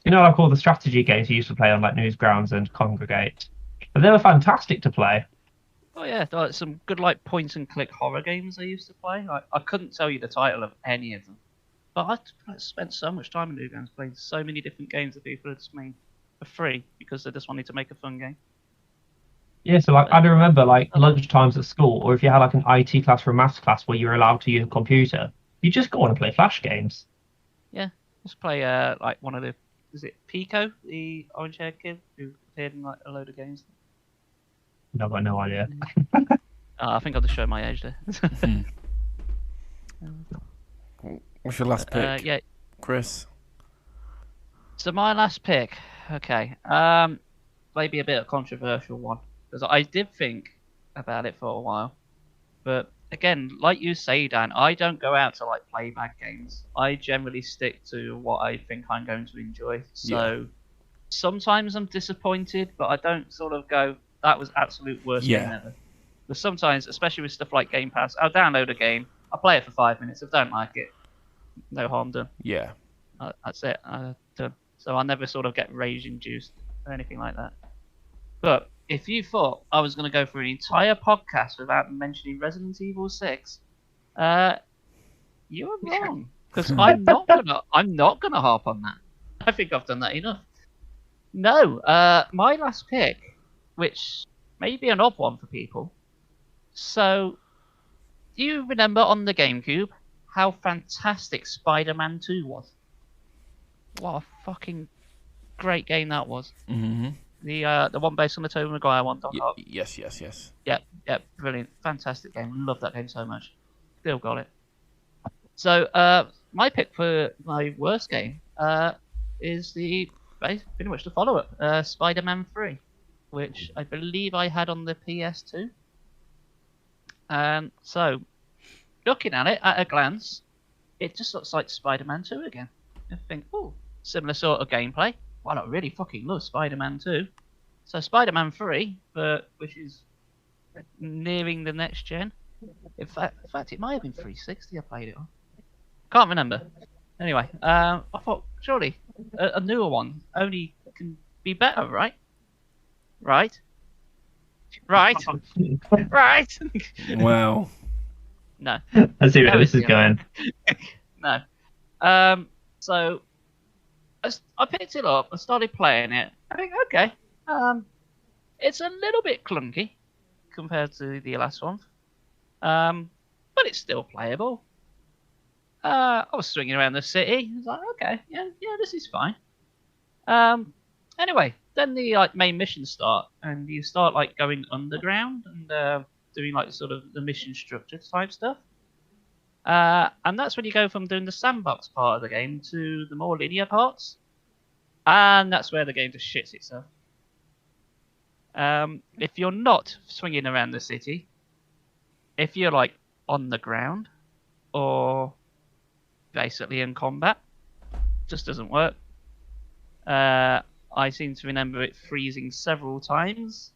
all the strategy games you used to play on like Newsgrounds and Congregate. But they were fantastic to play. Oh yeah, like some good like point and click horror games I used to play. I couldn't tell you the title of any of them, but I spent so much time in Newgrounds playing so many different games that people had just made for free because they just wanted to make a fun game. Yeah, so like I do remember like lunchtimes at school, or if you had like an IT class or a maths class where you were allowed to use a computer, you just go on and play Flash games. Yeah, just play like one of the, is it Pico, the orange haired kid who appeared in like a load of games? No, I've got no idea. I think I'll just show my age there. What's your last pick? Yeah. Chris. So my last pick, okay. maybe a bit of a controversial one, because I did think about it for a while. But again, like you say, Dan, I don't go out to like play bad games. I generally stick to what I think I'm going to enjoy. So sometimes I'm disappointed, but I don't sort of go, that was absolute worst game ever. But sometimes, especially with stuff like Game Pass, I'll download a game, I'll play it for 5 minutes. If I don't like it, no harm done. Yeah. That's it. Done. So I never sort of get rage-induced or anything like that. But if you thought I was going to go through an entire podcast without mentioning Resident Evil 6, you were wrong. Because I'm not gonna harp on that. I think I've done that enough. No, my last pick, which may be an odd one for people. So, do you remember on the GameCube how fantastic Spider-Man 2 was? What a fucking great game that was. Mm-hmm. The one based on the Tobey Maguire one. Yes. Yeah, brilliant, fantastic game. Love that game so much. Still got it. So my pick for my worst game is pretty much the follow-up, Spider-Man 3, which I believe I had on the PS2. So looking at it at a glance, it just looks like Spider-Man 2 again. I think, similar sort of gameplay. Well, I really fucking love Spider-Man 2. So Spider-Man 3, which is nearing the next gen. In fact, it might have been 360 I played it on. Can't remember. Anyway, I thought, surely, a newer one only can be better, right? Right? Right? Right? Wow. No. I see where this is going. No. So, I picked it up, I started playing it. I think, okay, it's a little bit clunky compared to the last one, but it's still playable. I was swinging around the city. I was like, okay, yeah, this is fine. Anyway, then the main missions start, and you start going underground and doing sort of the mission structure type stuff. And that's when you go from doing the sandbox part of the game to the more linear parts. And that's where the game just shits itself. If you're not swinging around the city, if you're on the ground or basically in combat, just doesn't work. I seem to remember it freezing several times,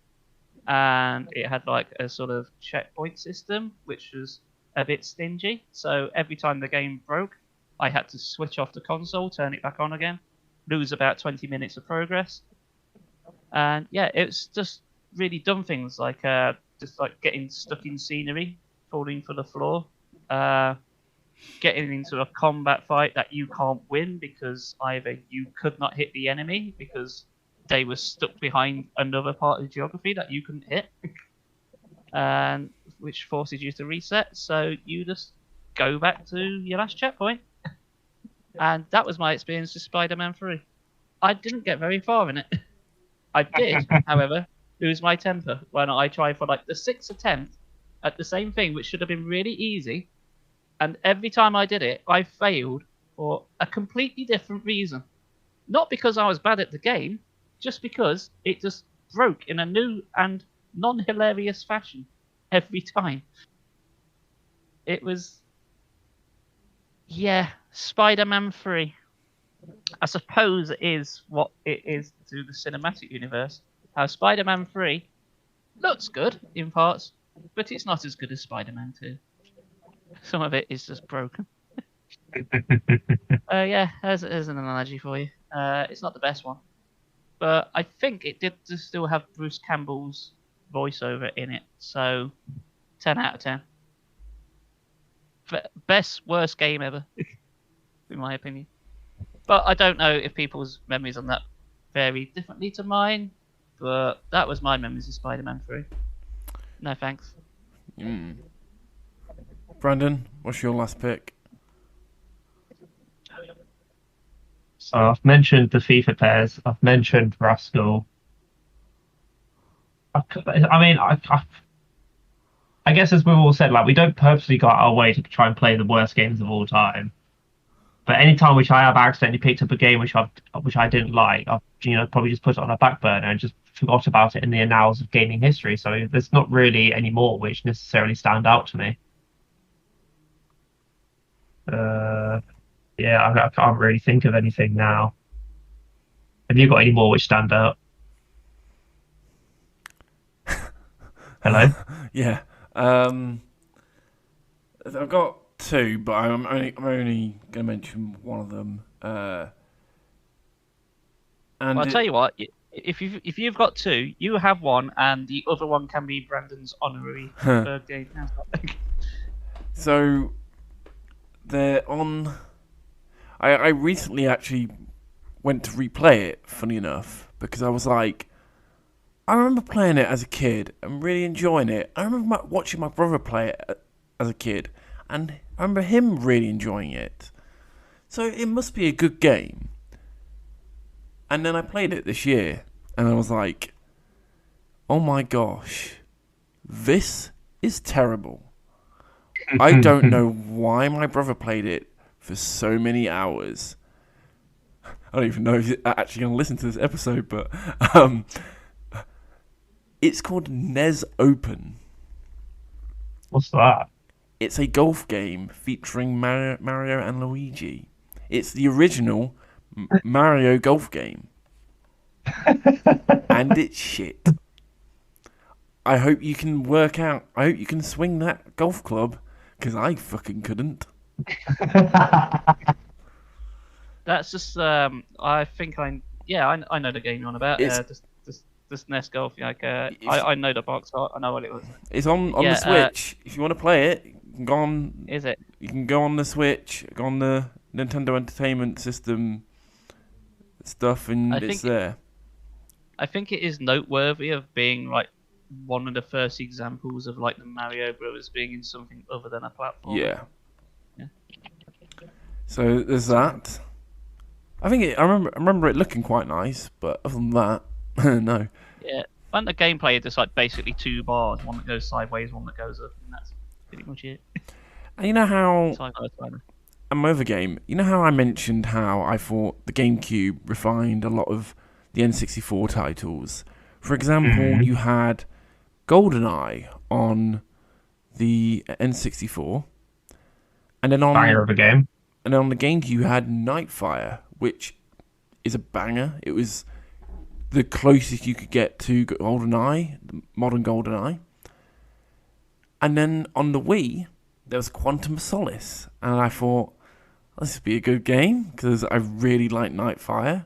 and it had a sort of checkpoint system which was a bit stingy. So every time the game broke, I had to switch off the console, turn it back on again, lose about 20 minutes of progress. And yeah, it's just really dumb things just getting stuck in scenery, falling for the floor, getting into a combat fight that you can't win because either you could not hit the enemy because they were stuck behind another part of the geography that you couldn't hit, and which forces you to reset, so you just go back to your last checkpoint. And that was my experience with Spider-Man 3. I didn't get very far in it. I did, however, lose my temper when I tried for the 6th attempt at the same thing, which should have been really easy. And every time I did it, I failed for a completely different reason. Not because I was bad at the game, just because it just broke in a new and non-hilarious fashion every time. It was... yeah, Spider-Man 3. I suppose it is what it is to the cinematic universe. How Spider-Man 3 looks good in parts, but it's not as good as Spider-Man 2. Some of it is just broken. Yeah, there's an analogy for you. It's not the best one, but I think it did still have Bruce Campbell's voiceover in it, so 10 out of 10. Best, worst game ever, in my opinion. But I don't know if people's memories on that vary differently to mine, but that was my memories of Spider-Man 3. No thanks. Brandon, what's your last pick? So I've mentioned the FIFA pairs. I've mentioned Rascal. I guess as we've all said, we don't purposely go out our way to try and play the worst games of all time. But any time which I have accidentally picked up a game which I didn't like, I've probably just put it on a back burner and just forgot about it in the annals of gaming history. So there's not really any more which necessarily stand out to me. Yeah, I can't really think of anything now. Have you got any more which stand out? Hello? Yeah. I've got two, but I'm only going to mention one of them. And Well, I'll tell you what. If you've got two, you have one, and the other one can be Brandon's honorary third game. So they're on. I recently actually went to replay it. Funny enough, because I was like, I remember playing it as a kid and really enjoying it. I remember watching my brother play it as a kid, and I remember him really enjoying it. So it must be a good game. And then I played it this year, and I was like, oh my gosh, this is terrible. I don't know why my brother played it for so many hours. I don't even know if he's actually going to listen to this episode, but it's called NES Open. What's that? It's a golf game featuring Mario and Luigi. It's the original Mario golf game. And it's shit. I hope you can swing that golf club, because I fucking couldn't. That's just I think I know the game you're on about. This NES Golf. Like I know the box art. I know what it was. It's on the Switch. If you want to play it, you can go on. Is it? You can go on the Switch, go on the Nintendo Entertainment System stuff, and it's there. I think it is noteworthy of being like one of the first examples of like the Mario Brothers being in something other than a platform. Yeah. So there's that. I remember it looking quite nice, but other than that, no. Yeah, and the gameplay is just like basically two bars, one that goes sideways, one that goes up, and that's pretty much it. And you know how another game. You know how I mentioned how I thought the GameCube refined a lot of the N64 titles. For example, you had GoldenEye on the N64, and then on banger of a game. And then on the GameCube, you had Nightfire, which is a banger. It was the closest you could get to GoldenEye, the modern GoldenEye. And then on the Wii, there was Quantum of Solace, and I thought, this would be a good game, because I really like Nightfire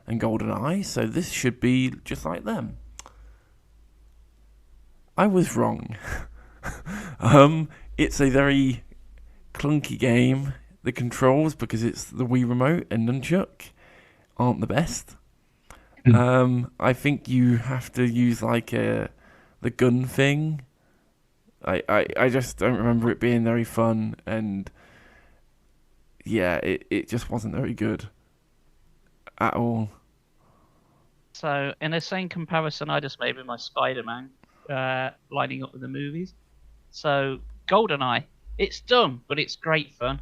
and GoldenEye, so this should be just like them. I was wrong. It's a very clunky game. The controls, because it's the Wii Remote and Nunchuk, aren't the best. I think you have to use like the gun thing. I just don't remember it being very fun, and yeah, it just wasn't very good at all. So, in the same comparison I just made with my Spider-Man, lining up with the movies. So, GoldenEye, it's dumb, but it's great fun.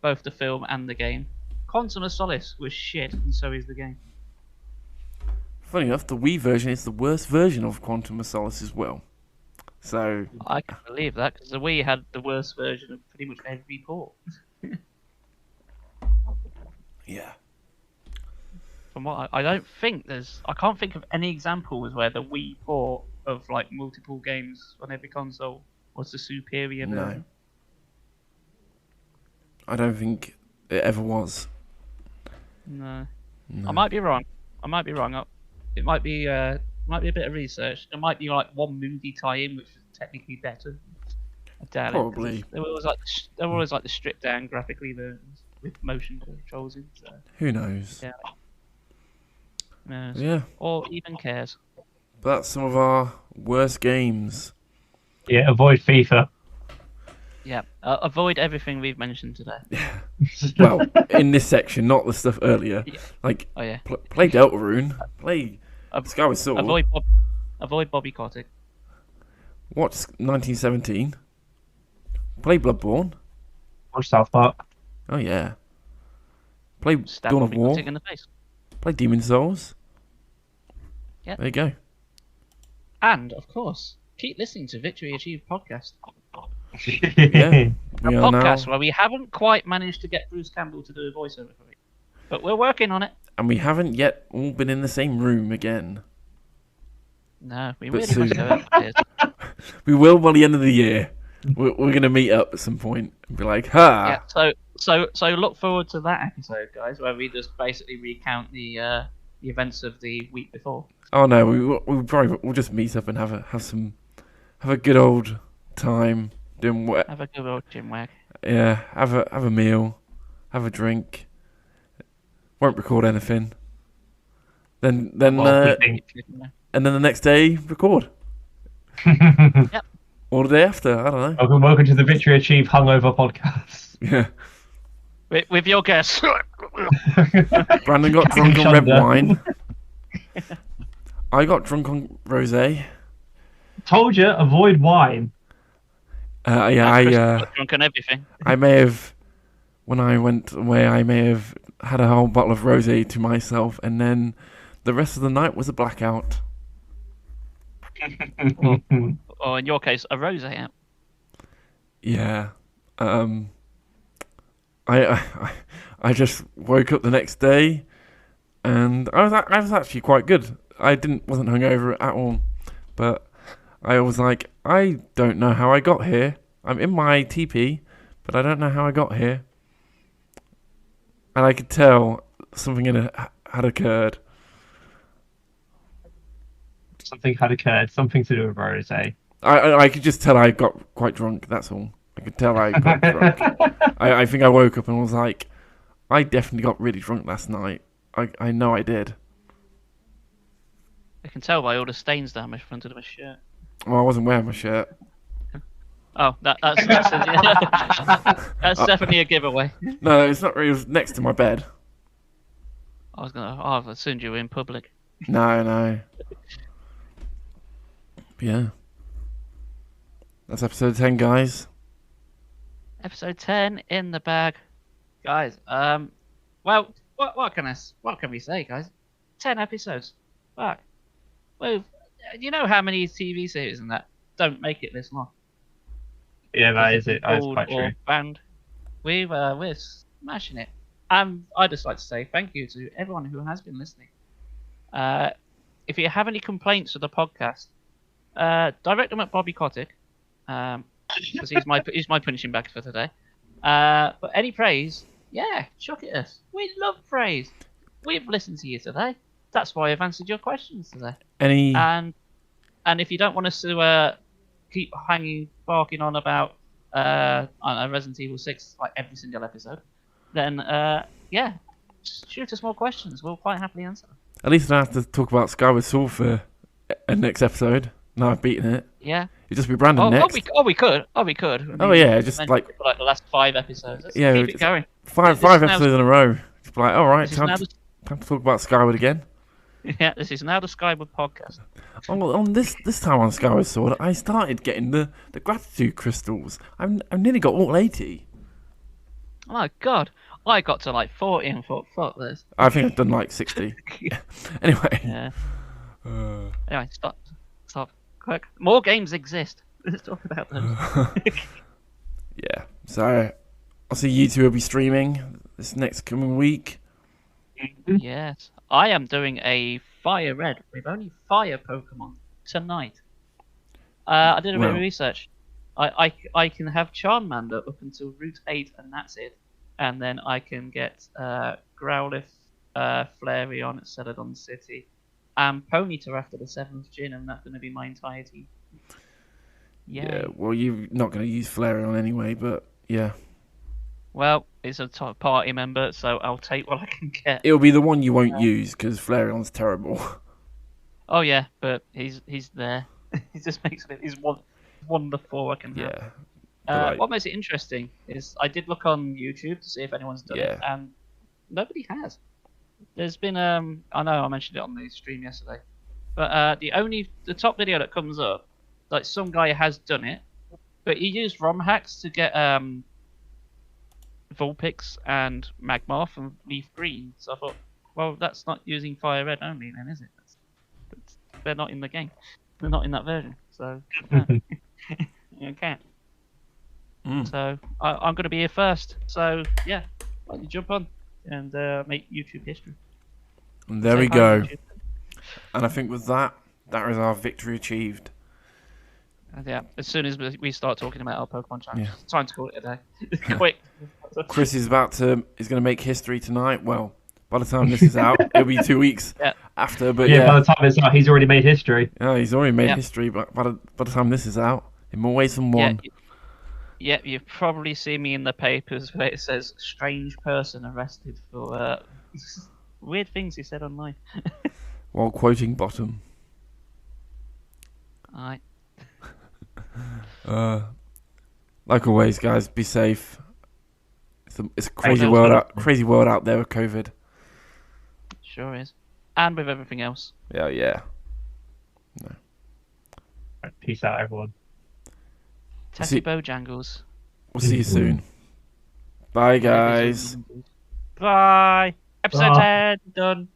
Both the film and the game. Quantum of Solace was shit, and so is the game. Funny enough, the Wii version is the worst version of Quantum of Solace as well. So I can believe that, because the Wii had the worst version of pretty much every port. Yeah. From what I don't think I can't think of any examples where the Wii port of like multiple games on every console was the superior version. No. I don't think it ever was. No. I might be wrong. It might be a bit of research. It might be like one movie tie-in, which is technically better. I doubt Probably. They were always like the stripped down graphically versions with motion controls in. So. Who knows? Yeah. Knows. Yeah. Or even cares. But that's some of our worst games. Yeah, avoid FIFA. Yeah, avoid everything we've mentioned today. Well, in this section, not the stuff earlier. Yeah. Like, play Deltarune, play Skyward Sword. Avoid Bobby Kotick. Watch 1917. Play Bloodborne. Watch South Oh yeah. Play Stab Dawn of Bobby War. Kotick in the face. Play Demon Souls. Yeah. There you go. And of course, keep listening to Victory Achieved podcast. Yeah, A we are podcast now, where we haven't quite managed to get Bruce Campbell to do a voiceover for it, but we're working on it. and we haven't yet all been in the same room again. No, we But really must soon. go upstairs. We will by the end of the year. We're going to meet up at some point and be like, ha! Yeah. So look forward to that episode, guys, where we just basically recount the events of the week before. Oh no, we'll just meet up and have a good old time doing what? Have a good old chinwag. Yeah, have a meal, have a drink. Won't record anything. Then Well, we think. and then the next day record. Yep. Or the day after, I don't know. Welcome to the Victory Achieved Hungover podcast. Yeah. With your guess. Brandon got drunk on red Chunder. wine. I got drunk on rosé. Told you, avoid wine. Chris got drunk on everything. I may have, when I went away, I may have had a whole bottle of rosé to myself, and then the rest of the night was a blackout. Or in your case, a rosé out. Yeah. I just woke up the next day, and I was actually quite good. I wasn't hungover at all, but I was like, I don't know how I got here. I'm in my TP, but I don't know how I got here. And I could tell something had occurred. Something had occurred. Something to do with rosé. I could just tell I got quite drunk. That's all. I could tell I got drunk. I think I woke up and was like, I definitely got really drunk last night. I know I did. I can tell by all the stains down my front of my shirt. Oh, I wasn't wearing my shirt. Oh, that's definitely a giveaway. No, it's not really. It was next to my bed. I've assumed you were in public. No. Yeah. That's episode 10, guys. Episode 10 in the bag, guys. Well, what can we say, guys? 10 episodes. Fuck. Well, you know how many TV series and that don't make it this long? Yeah, that is it. That is quite true. Band. We're smashing it. I'd just like to say thank you to everyone who has been listening. If you have any complaints with the podcast, direct them at Bobby Kotick, because he's my punching bag for today. But any praise, yeah, chuck it at us. We love praise. We've listened to you today. That's why I've answered your questions today. And if you don't want us to keep barking on about I don't know, Resident Evil 6 like every single episode, then yeah, shoot us more questions. We'll quite happily answer them. At least I don't have to talk about Skyward Sword for a next episode. No, I've beaten it. Yeah. It'd just be Brandon next. We could. I mean, Yeah, just like for like the last 5 episodes. Let's yeah, keep it going. Five episodes in a row. Just be like, all right, time now to talk about Skyward again. Yeah, this is now the Skyward podcast. On this time on Skyward Sword, I started getting the gratitude crystals. I've nearly got all 80. Oh my god, I got to like 40 and thought, fuck this. I think I've done like 60. Anyway. Yeah. Anyway, stop. Quick. More games exist. Let's talk about them. Yeah. So I'll see you two will be streaming this next coming week. Yes. I am doing a Fire Red with only fire Pokemon tonight. I did a bit of research. I can have Charmander up until Route 8 and that's it. And then I can get Growlithe, Flareon, Celadon City, and Ponyta after the 7th gym, and that's going to be my entire team. Yay. Yeah, well, you're not going to use Flareon anyway, but yeah. Well, it's a top party member, so I'll take what I can get. It'll be the one you won't use, because Flareon's terrible. Oh yeah, but he's there. He just makes it. He's wonderful. I can have. Yeah. What makes it interesting is I did look on YouTube to see if anyone's done it, and nobody has. There's been I know I mentioned it on the stream yesterday, but the top video that comes up, like some guy has done it, but he used ROM hacks to get Vulpix and Magmar from Leaf Green. So I thought, well, that's not using Fire Red only, then, is it? they're not in the game. They're not in that version. So, okay. So I'm going to be here first. So yeah, why don't you jump on and make YouTube history? And there Say we hi, go. YouTube. And I think with that is our victory achieved. And yeah, as soon as we start talking about our Pokemon challenge, Yeah. it's time to call it a day. Quick. Chris is going to make history tonight. Well, by the time this is out, it'll be 2 weeks after. But yeah, by the time it's out, he's already made history. Yeah, he's already made history. But by the time this is out, in more ways than one. Yeah, you've probably seen me in the papers where it says strange person arrested for weird things he said online. While quoting Bottom. Alright. Like always, guys, be safe. It's a crazy world out there with COVID. Sure is. And with everything else. Yeah. No. Right, peace out, everyone. Taffy Bojangles. We'll see you soon. Bye, guys. Bye. Episode 10 done.